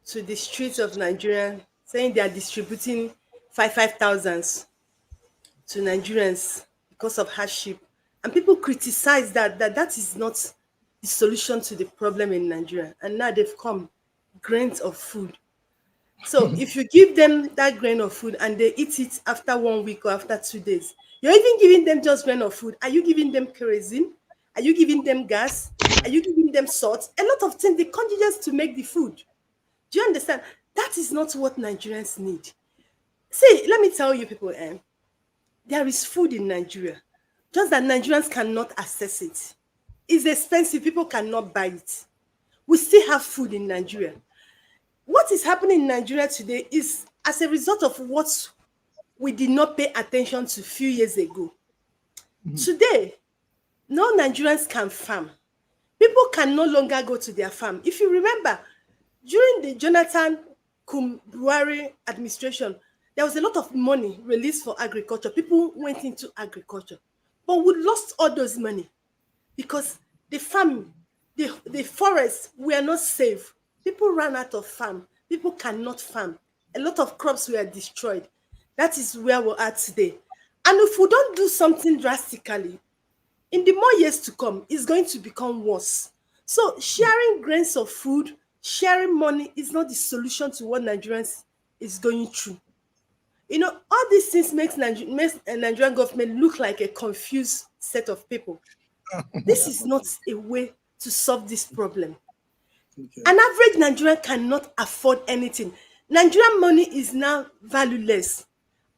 to the streets of Nigeria, saying they are distributing 5,000 to Nigerians because of hardship. And people criticize that is not the solution to the problem in Nigeria. And now they've come, grains of food. So if you give them that grain of food and they eat it after 1 week or after 2 days, you're even giving them just grain of food. Are you giving them kerosene? Are you giving them gas? Are you giving them salt? A lot of things, the conditions to make the food. Do you understand? That is not what Nigerians need. See, let me tell you people, there is food in Nigeria, just that Nigerians cannot access it. It's expensive. People cannot buy it. We still have food in Nigeria. What is happening in Nigeria today is as a result of what we did not pay attention to a few years ago. Today, no Nigerians can farm. People can no longer go to their farm. If you remember, during the Jonathan Buhari administration, there was a lot of money released for agriculture. People went into agriculture. But we lost all those money because the farm, the forests were not safe. People ran out of farm. People cannot farm. A lot of crops were destroyed. That is where we're at today. And if we don't do something drastically, in the more years to come, it's going to become worse. So sharing grains of food, sharing money is not the solution to what Nigerians is going through. All these things makes a Nigerian government look like a confused set of people. This is not a way to solve this problem. Okay. An average Nigerian cannot afford anything. Nigerian money is now valueless.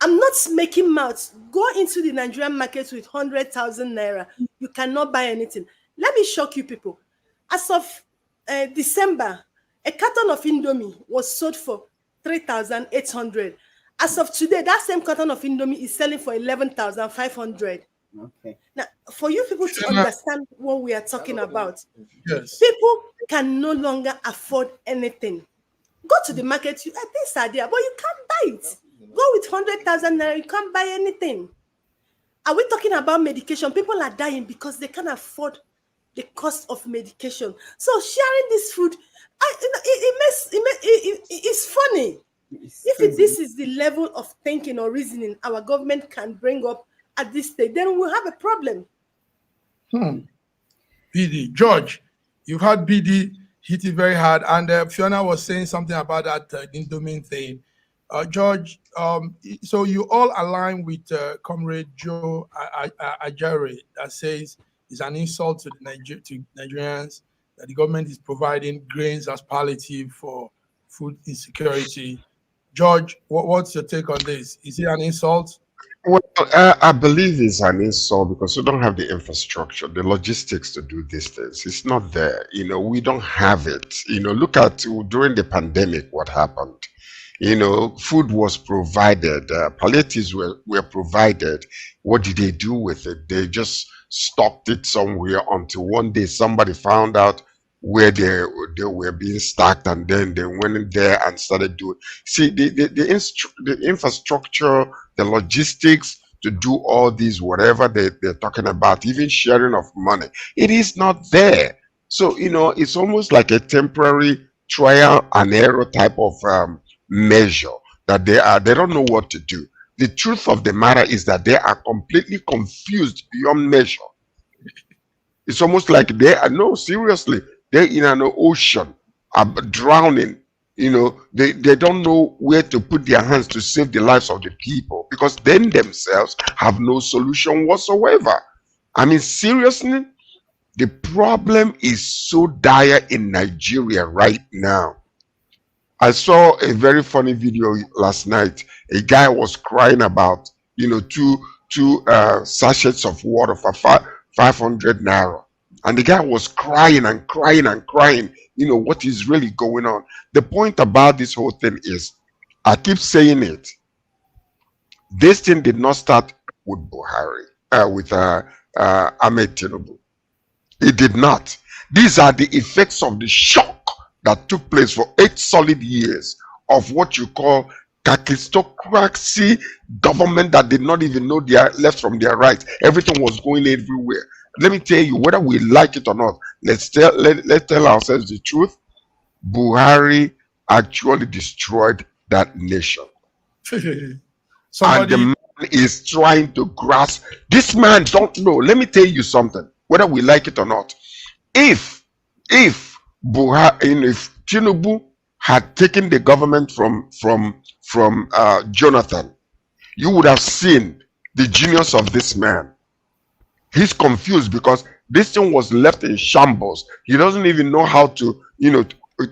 I'm not making mouths. Go into the Nigerian market with 100,000 naira. You cannot buy anything. Let me shock you people. As of December, a carton of Indomie was sold for 3,800. As of today, that same carton of Indomie is selling for 11,500. Okay. Now, for you people to understand what we are talking about, yes, people can no longer afford anything. Go to the market, things are there, but you can't buy it. Go with 100,000 naira, you can't buy anything. Are we talking about medication? People are dying because they can't afford the cost of medication. So sharing this food, it's funny. If this is the level of thinking or reasoning our government can bring up at this stage, then we'll have a problem. BD, George, you've had BD hit it very hard. And Fiona was saying something about that Indomine thing. George, so you all align with Comrade Joe Ajaero that says it's an insult to Nigerians that the government is providing grains as palliative for food insecurity. George, what's your take on this? Is it an insult? Well, I believe it's an insult because we don't have the infrastructure, the logistics to do these things. It's not there. We don't have it. Look at during the pandemic, what happened. Food was provided, palliatives were provided. What did they do with it? They just stocked it somewhere until one day somebody found out where they were being stacked, and then they went in there and started doing. See, the infrastructure, the logistics to do all these, whatever they're talking about, even sharing of money, it is not there. So, it's almost like a temporary trial and error type of measure that they don't know what to do. The truth of the matter is that they are completely confused beyond measure. It's almost like seriously, they're in an ocean, drowning. They don't know where to put their hands to save the lives of the people, because they themselves have no solution whatsoever. I mean, seriously, the problem is so dire in Nigeria right now. I saw a very funny video last night. A guy was crying about, two sachets of water for 500 naira. And the guy was crying and crying and crying. What is really going on? The point about this whole thing is, I keep saying it, this thing did not start with Buhari, with Ahmed Tinubu. It did not. These are the effects of the shock that took place for 8 solid years of what you call kakistocracy government that did not even know their left from their right. Everything was going everywhere. Let me tell you, whether we like it or not, let's tell ourselves the truth. Buhari actually destroyed that nation. And the man is trying to grasp. This man don't know. Let me tell you something, whether we like it or not. If Buhari, if Tinubu had taken the government from Jonathan, you would have seen the genius of this man. He's confused because this thing was left in shambles. He doesn't even know how to,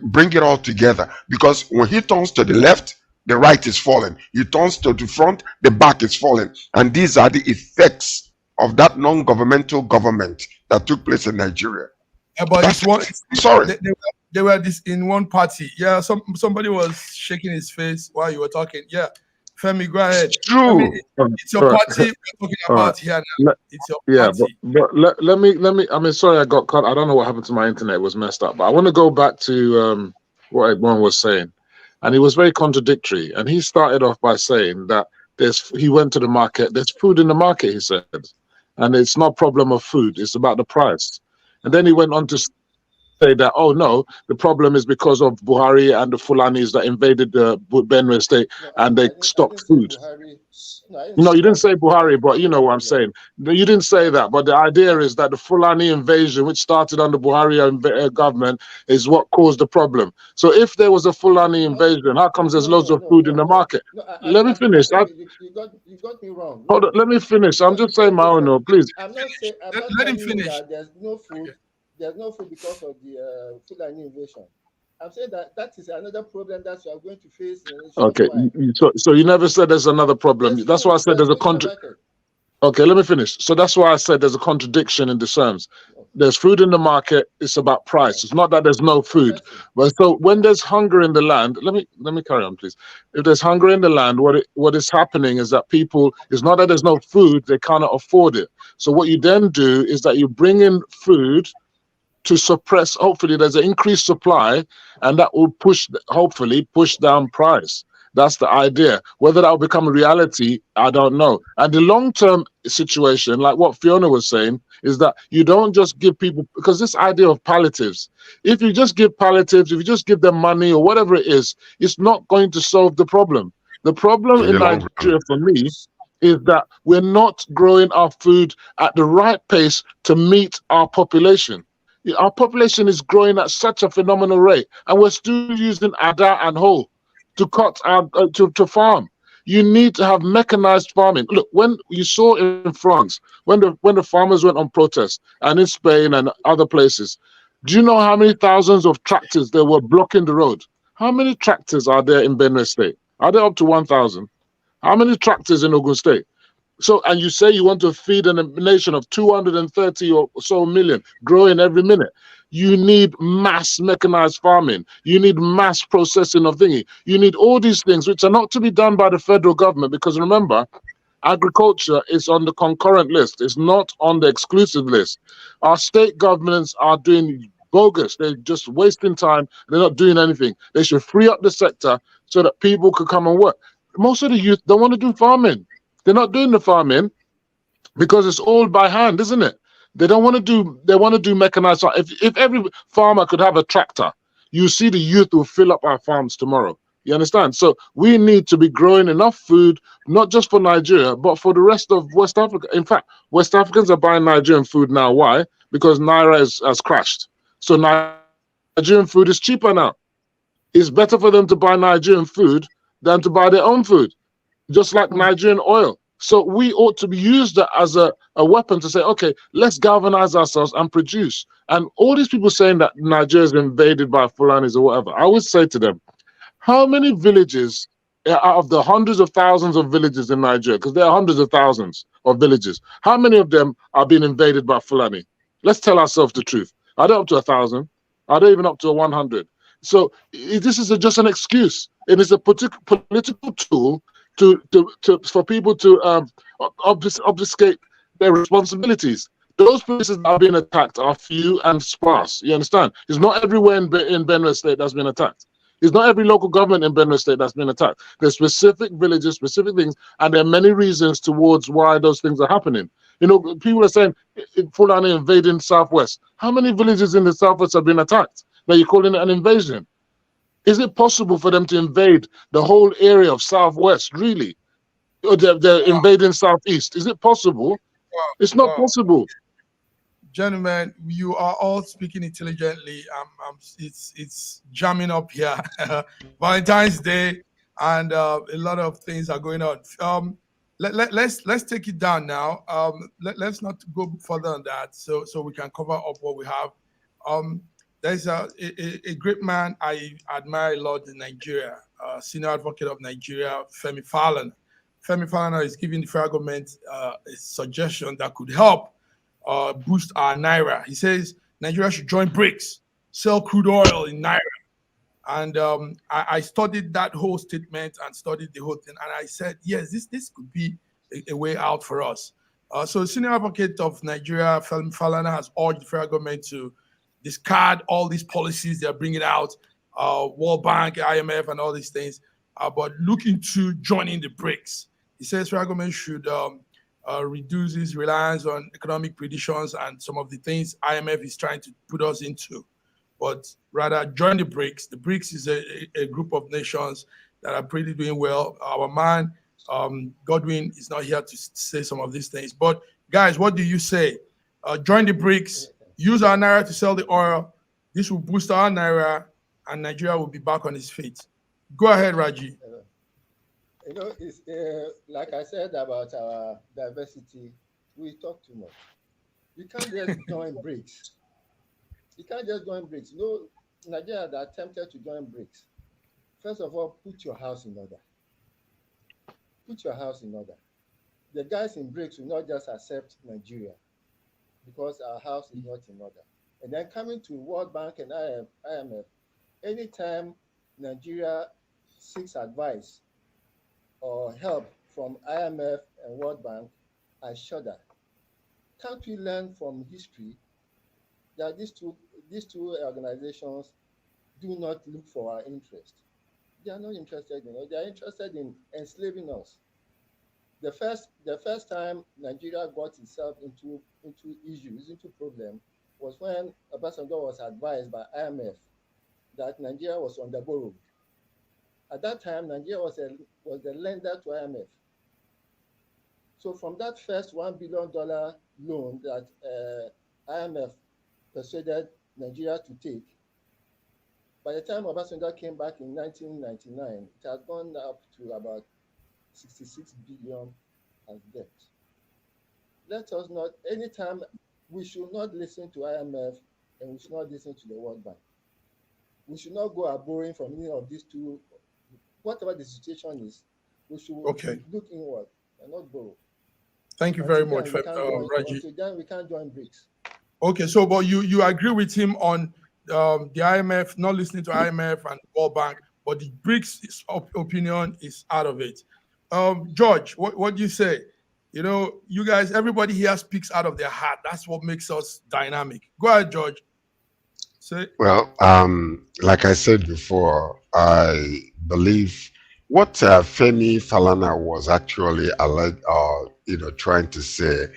bring it all together. Because when he turns to the left, the right is falling. He turns to the front, the back is falling. And these are the effects of that non-governmental government that took place in Nigeria. Yeah, but sorry. They were this in one party. Yeah, somebody was shaking his face while you were talking. Yeah. Femi, go ahead. It's true. It's your party we're talking about here now. It's your party. But let me. I mean, sorry, I got cut. I don't know what happened to my internet. It was messed up. But I want to go back to what Edwin was saying, and he was very contradictory. And he started off by saying that he went to the market. There's food in the market, he said, and it's not a problem of food. It's about the price. And then he went on to say that, oh no, the problem is because of Buhari and the Fulanis that invaded the Benue state and they stopped food. No, you didn't say Buhari, but you know what I'm saying. You didn't say that, but the idea is that the Fulani invasion, which started under Buhari government, is what caused the problem. So if there was a Fulani invasion, how comes there's loads of food in the market? Let me finish. You got me wrong. Hold on, let me finish. I'm just saying my own, please. I'm not saying let him finish. There's no food. There's no food because of the Fulani invasion. I'm saying that is another problem that we are going to face. Okay, so you never said there's another problem. That's why I said there's a Okay, let me finish. So that's why I said there's a contradiction in the terms. There's food in the market. It's about price. It's not that there's no food. But so when there's hunger in the land, let me carry on, please. If there's hunger in the land, what is happening is that people, it's not that there's no food, they cannot afford it. So what you then do is that you bring in food to suppress, hopefully there's an increased supply, and that will hopefully push down price. That's the idea. Whether that will become a reality, I don't know. And the long-term situation, like what Fiona was saying, is that you don't just give people, because this idea of palliatives, if you just give palliatives, if you just give them money or whatever it is, it's not going to solve the problem. The problem in Nigeria for me is that we're not growing our food at the right pace to meet our population. Our population is growing at such a phenomenal rate, and we're still using Ada and hoe to cut our to farm. You need to have mechanized farming. Look, when you saw in France, when the farmers went on protest, and in Spain and other places, do you know how many thousands of tractors they were blocking the road? How many tractors are there in Benue State? Are there up to 1,000? How many tractors in Ogun State? So, and you say you want to feed a nation of 230 or so million, growing every minute. You need mass mechanized farming. You need mass processing of thingy. You need all these things, which are not to be done by the federal government, because remember, agriculture is on the concurrent list. It's not on the exclusive list. Our state governments are doing bogus. They're just wasting time. They're not doing anything. They should free up the sector so that people could come and work. Most of the youth don't want to do farming. They're not doing the farming because it's all by hand, isn't it? They don't want to do. They want to do mechanized. If every farmer could have a tractor, you see the youth will fill up our farms tomorrow. You understand? So we need to be growing enough food, not just for Nigeria, but for the rest of West Africa. In fact, West Africans are buying Nigerian food now. Why? Because Naira has crashed. So Nigerian food is cheaper now. It's better for them to buy Nigerian food than to buy their own food, just like Nigerian oil. So we ought to be used as a weapon to say, okay, let's galvanize ourselves and produce. And all these people saying that Nigeria is invaded by Fulanis or whatever, I would say to them, how many villages out of the hundreds of thousands of villages in Nigeria, because there are hundreds of thousands of villages, how many of them are being invaded by Fulani? Let's tell ourselves the truth. Are they up to 1,000? Are they even up to 100? So this is just an excuse. It is a political tool for people to obfuscate their responsibilities. Those places that are being attacked are few and sparse. You understand? It's not everywhere in Benue State that's been attacked. It's not every local government in Benue State that's been attacked. There's specific villages, specific things, and there are many reasons towards why those things are happening. You know, people are saying Fulani invading Southwest. How many villages in the Southwest have been attacked? Now you're calling it an invasion. Is it possible for them to invade the whole area of Southwest, really? Or they're invading Southeast? Is it possible? It's not possible. Gentlemen, you are all speaking intelligently. It's jamming up here. Valentine's Day, and a lot of things are going on. Let's take it down now. Let's not go further on that, so we can cover up what we have. There's a great man I admire a lot in Nigeria, senior advocate of Nigeria, Femi Falana. Femi Falana is giving the federal government a suggestion that could help boost our Naira. He says Nigeria should join BRICS, sell crude oil in Naira. And I studied that whole statement and studied the whole thing. And I said, yes, this could be a way out for us. So senior advocate of Nigeria, Femi Falana, has urged the federal government to discard all these policies they're bringing out, World Bank, IMF, and all these things, but look into joining the BRICS. He says federal government should reduce its reliance on economic predictions and some of the things IMF is trying to put us into, but rather join the BRICS. The BRICS is a group of nations that are pretty doing well. Our man, Godwin, is not here to say some of these things. But guys, what do you say? Join the BRICS, use our Naira to sell the oil. This will boost our Naira, and Nigeria will be back on its feet. Go ahead, Raji. You know, it's like I said about our diversity, we talk too much. You can't just join BRICS. You can't just join BRICS. You know, Nigeria that attempted to join BRICS. First of all, put your house in order. Put your house in order. The guys in BRICS will not just accept Nigeria because our house is not in order. And then coming to World Bank and IMF, anytime Nigeria seeks advice or help from IMF and World Bank, I shudder. Can't we learn from history that these two organizations do not look for our interest? They are not interested in it. They are interested in enslaving us. The first time Nigeria got itself into issues, into problems, was when Obasanjo was advised by IMF that Nigeria was underborrowed. At that time, Nigeria was the lender to IMF. So from that first $1 billion loan that IMF persuaded Nigeria to take. By the time Obasanjo came back in 1999, it had gone up to about 66 billion as debt. Let us not, anytime, we should not listen to IMF and we should not listen to the World Bank. We should not go borrowing from any of these two. Whatever the situation is, we should look inward and not borrow. Thank you very much, Raji. Until then, we can't join BRICS. Okay, so but you agree with him on the IMF, not listening to IMF and World Bank, but the BRICS opinion is out of it. George, what do you say? You know, you guys, everybody here speaks out of their heart. That's what makes us dynamic. Go ahead, George. Say. Well, like I said before, I believe what Femi Falana was actually trying to say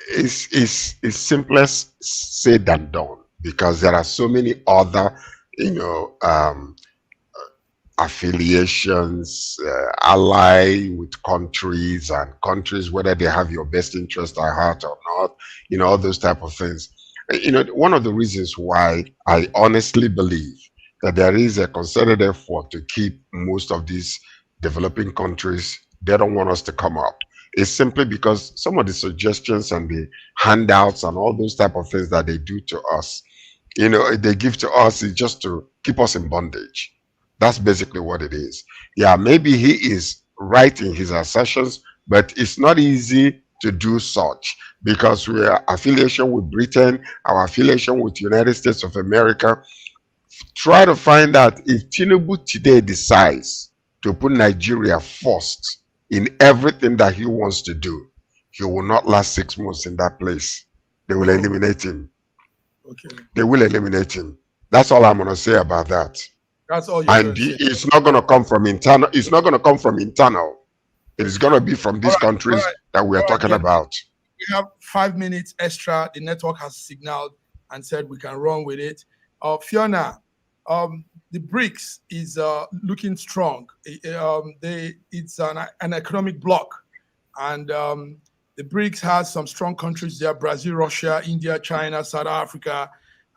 is simplest said than done, because there are so many other, affiliations, ally with countries, and countries, whether they have your best interest at heart or not, all those type of things. One of the reasons why I honestly believe that there is a concerted effort to keep most of these developing countries, they don't want us to come up, is simply because some of the suggestions and the handouts and all those type of things that they do to us, they give to us is just to keep us in bondage. That's basically what it is. Yeah, maybe he is right in his assertions, but it's not easy to do such, because we are affiliation with Britain, our affiliation with United States of America. Try to find out if Tinubu today decides to put Nigeria first in everything that he wants to do, he will not last 6 months in that place. They will eliminate him. Okay. They will eliminate him. That's all I'm going to say about that. That's all. And it's not going to come from internal. It's not going to come from internal. It is going to be from these countries that we are talking about. We have 5 minutes extra. The network has signaled and said we can run with it. Fiona, the BRICS is looking strong. It's an economic bloc, and the BRICS has some strong countries there: Brazil, Russia, India, China, South Africa,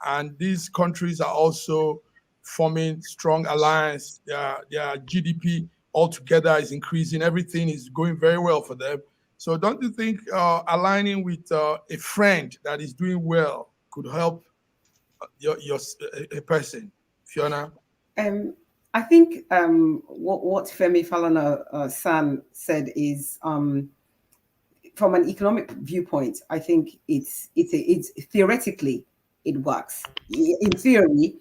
and these countries are also forming strong alliance. Their GDP altogether is increasing. Everything is going very well for them. So don't you think aligning with a friend that is doing well could help a person? Fiona? I think what Femi Falana San said is, from an economic viewpoint, I think it's theoretically it works. In theory,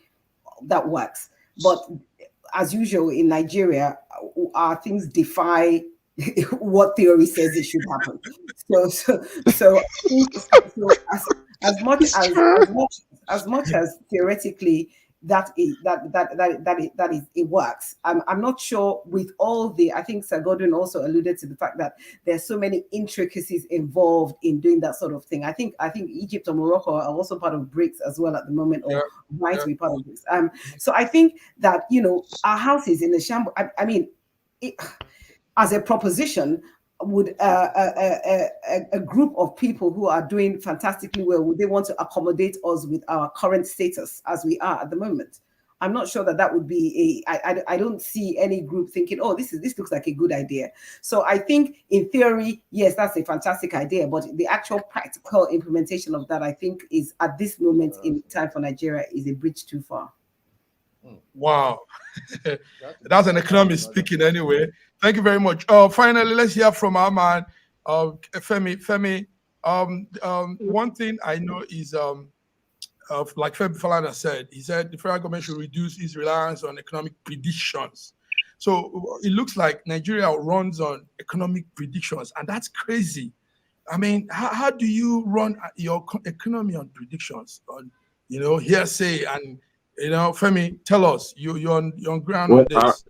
that works. But as usual in Nigeria, our things defy what theory says it should happen. So as much as theoretically it works. I'm not sure with all the, I think Sir Godwin also alluded to the fact that there's so many intricacies involved in doing that sort of thing. I think Egypt or Morocco are also part of BRICS as well at the moment, or might be part of BRICS. So I think that, our house is in the shambles. I mean, as a proposition, would a group of people who are doing fantastically well, would they want to accommodate us with our current status as we are at the moment? I'm not sure that would be I don't see any group thinking, oh, this looks like a good idea. So I think in theory, yes, that's a fantastic idea, but the actual practical implementation of that, I think, is at this moment in time for Nigeria is a bridge too far. Wow. That's an economist speaking anyway. Thank you very much. Finally, let's hear from our man, Femi. Femi, one thing I know is, like Femi Falana said, he said the federal government should reduce its reliance on economic predictions. So it looks like Nigeria runs on economic predictions, and that's crazy. I mean, how do you run your economy on predictions, on hearsay? And Femi, tell us, you're on ground on this.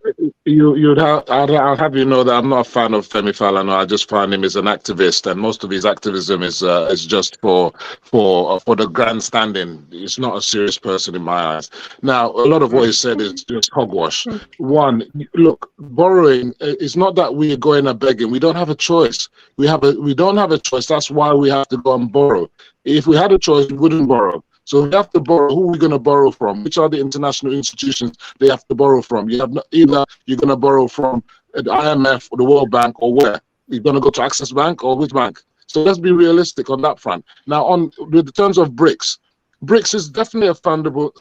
I'll have you know that I'm not a fan of Femi Falana. I just find him as an activist, and most of his activism is just for the grandstanding. He's not a serious person in my eyes. Now, a lot of what he said is just hogwash. One, look, borrowing is not that we are going and begging. We don't have a choice. We don't have a choice. That's why we have to go and borrow. If we had a choice, we wouldn't borrow. So we have to borrow. Who are we going to borrow from? Which are the international institutions they have to borrow from? You have either you're going to borrow from the IMF or the World Bank, or where? You're going to go to Access Bank or which bank? So let's be realistic on that front. Now, with the terms of BRICS, BRICS is definitely a fundable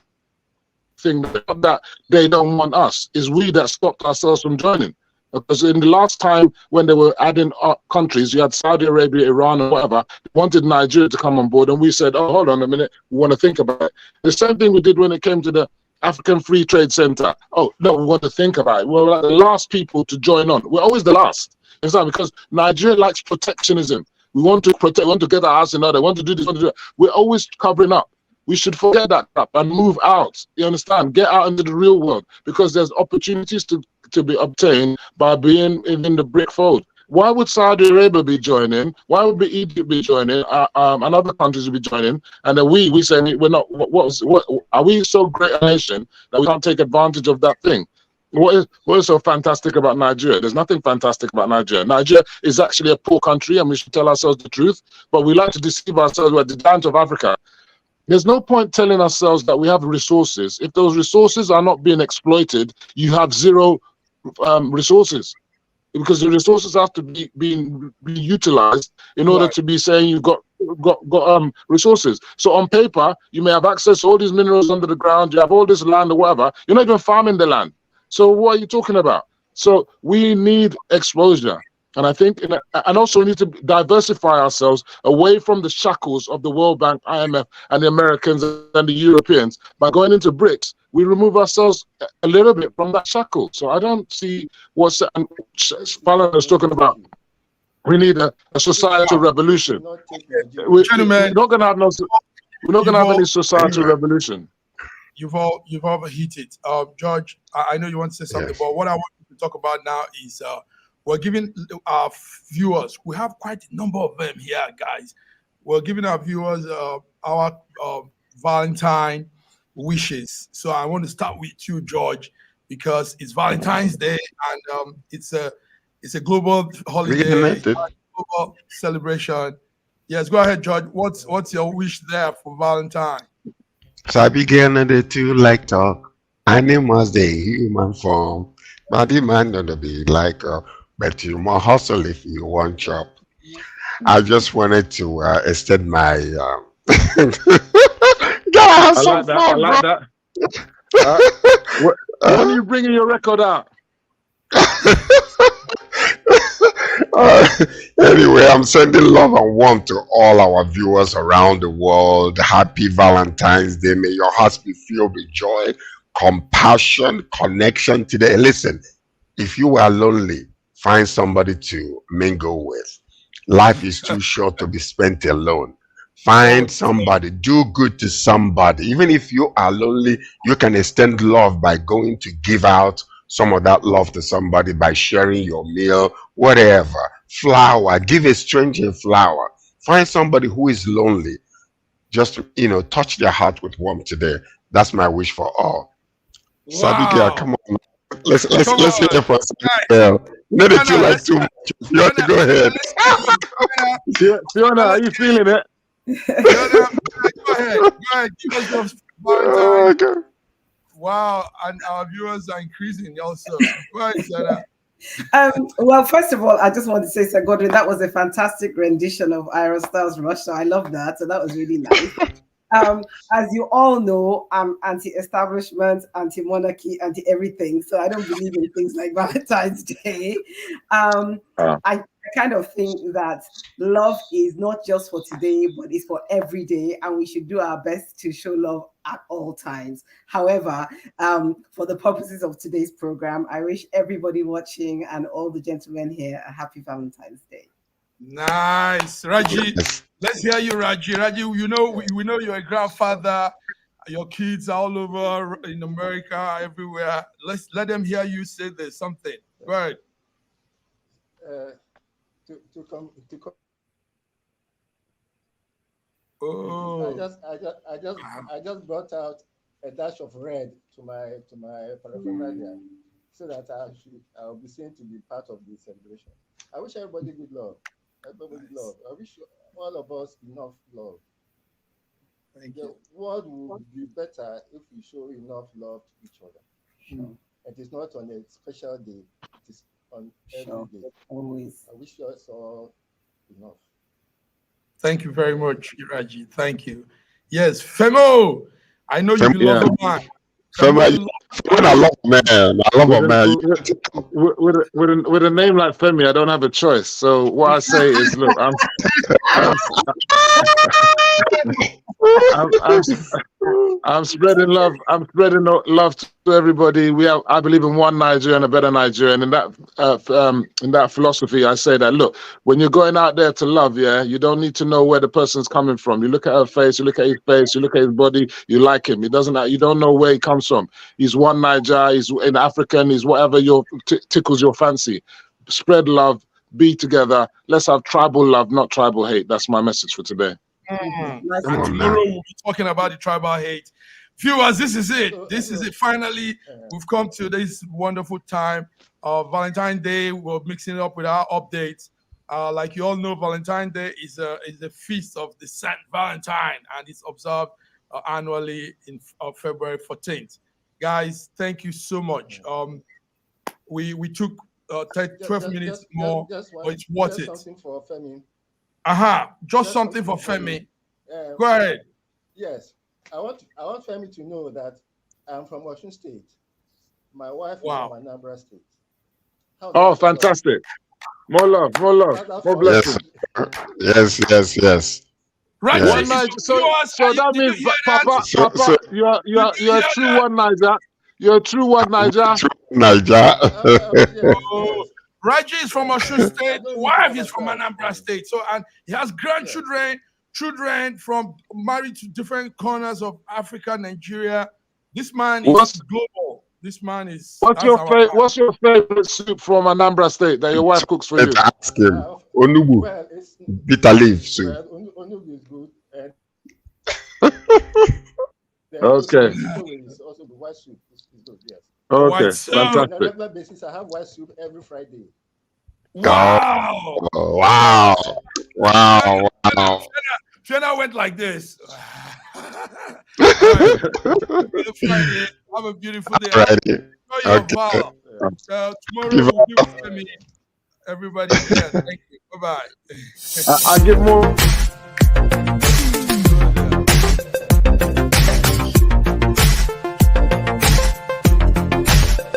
thing that they don't want us. Is we that stopped ourselves from joining. Because in the last time when they were adding countries, you had Saudi Arabia, Iran, and whatever, wanted Nigeria to come on board, and we said, oh, hold on a minute, we want to think about it. The same thing we did when it came to the African Free Trade Center. Oh, no, we want to think about it. We're like the last people to join on. We're always the last. It's not because Nigeria likes protectionism. We want to protect, we want to get our house in order, we want to do this, we want to do that. We're always covering up. We should forget that crap and move out. You understand? Get out into the real world, because there's opportunities to be obtained by being in the BRIC fold. Why would Saudi Arabia be joining? Why would Egypt be joining? And other countries will be joining. And then we say we're not. What are we so great a nation that we can't take advantage of that thing? What is so fantastic about Nigeria? There's nothing fantastic about Nigeria. Nigeria is actually a poor country, and we should tell ourselves the truth. But we like to deceive ourselves. We're the giant of Africa. There's no point telling ourselves that we have resources. If those resources are not being exploited, you have zero resources, because the resources have to be utilized in order to be saying you've got resources. So on paper, you may have access to all these minerals under the ground, you have all this land or whatever. You're not even farming the land. So what are you talking about? So we need exposure. And I think, and also we need to diversify ourselves away from the shackles of the World Bank, IMF, and the Americans and the Europeans. By going into BRICS, we remove ourselves a little bit from that shackle. So I don't see what Falana is talking about. We need a societal revolution. We're not going to have any societal revolution. You've overheated. George, I know you want to say something, but what I want to talk about now is we're giving our viewers, we have quite a number of them here, guys. We're giving our viewers our Valentine wishes. So I want to start with you, George, because it's Valentine's Day, and it's a global holiday, global celebration. Yes, go ahead, George. What's your wish there for Valentine? So I began the two like talk. Animals, the human form. But the man gonna be like, but you more hustle if you want job. I just wanted to extend my. I like that. When are you bringing your record out? Anyway, I'm sending love and warmth to all our viewers around the world. Happy Valentine's Day. May your hearts be filled with joy, compassion, connection today. Listen, if you are lonely, find somebody to mingle with. Life is too short to be spent alone. Find somebody, do good to somebody. Even if you are lonely, you can extend love by going to give out some of that love to somebody by sharing your meal, whatever. Flower, give a stranger a flower. Find somebody who is lonely. Just, touch their heart with warmth today. That's my wish for all. Wow. Sabigia, come on. Let's hear it for girl. Not that you like too much. You have to go ahead. Fiona, are you feeling it? Go ahead. Give us your Valentine. Wow, and our viewers are increasing also. Go ahead, Sarah. Well, first of all, I just want to say, Sir Godwin, that was a fantastic rendition of Aerostyles Russia. I love that. So that was really nice. As you all know, I'm anti-establishment, anti-monarchy, anti-everything. So I don't believe in things like Valentine's Day. I kind of think that love is not just for today, but it's for every day. And we should do our best to show love at all times. However, for the purposes of today's program, I wish everybody watching and all the gentlemen here a happy Valentine's Day. Nice. Raji, let's hear you, Raji. Raji, we know you're a grandfather. Your kids are all over in America, everywhere. Let them hear you say this, something. Go ahead. I just brought out a dash of red to my paraphernalia so that I'll be seen to be part of the celebration. I wish everybody good love. I wish all of us enough love. Thank The you. world would be better if we show enough love to each other. Sure. It is not on a special day, it is on every Sure. day. Always. I wish us all enough. Thank you very much, Iraji. Thank you. Yes, Femo. I know you Fem- love Yeah. a man. Fema, you love when I love a man, I love With a a, man. with a name like Femi, I don't have a choice. So what I say is, look, I'm I'm spreading love. I'm spreading love to everybody. I believe in one Nigeria and a better Nigeria. And in that philosophy, I say that, look, when you're going out there to love, yeah, you don't need to know where the person's coming from. You look at her face, you look at his face, you look at his body, you like him. You don't know where he comes from. He's one Nigeria. He's an African. He's whatever tickles your fancy. Spread love. Be together. Let's have tribal love, not tribal hate. That's my message for today. And Come on, tomorrow man. we'll be talking about the tribal hate. Viewers, this is it. So, This is it. Finally, we've come to this wonderful time of Valentine's Day. We're mixing it up with our updates. Like you all know, Valentine's Day is the feast of the Saint Valentine, and it's observed annually in February 14th. Guys, thank you so much. We took 12 minutes more, just but it's worth it. something for Femi. Just something for Femi. Um, Go ahead. Yes, I want Femi to know that I'm from Osun State. My wife Wow. is from Anambra State. Oh, fantastic. More love, more love, more blessings. Yes. Right. Yeah. One Niger. So that means, Papa, you're a true one Niger. You're a true one Niger. Niger. Raji is from Osun State. Wife is from Anambra State. So, and he has grandchildren, children from married to different corners of Africa, Nigeria. This man is global. This man is. What's your favorite soup from Anambra State that your wife cooks for you? Let's ask him. Onubu. Well, it's Bitter leaf soup. well, Onubu is good. Okay. It's also the white soup. It's good, yes. Okay, White soup. On a fantastic. regular basis, I have white soup every Friday. Wow. Wow. Fiona went like this. Have a beautiful day. Friday. Okay. Tomorrow we'll be with Femi. Everybody, thank you. Bye bye. I give more.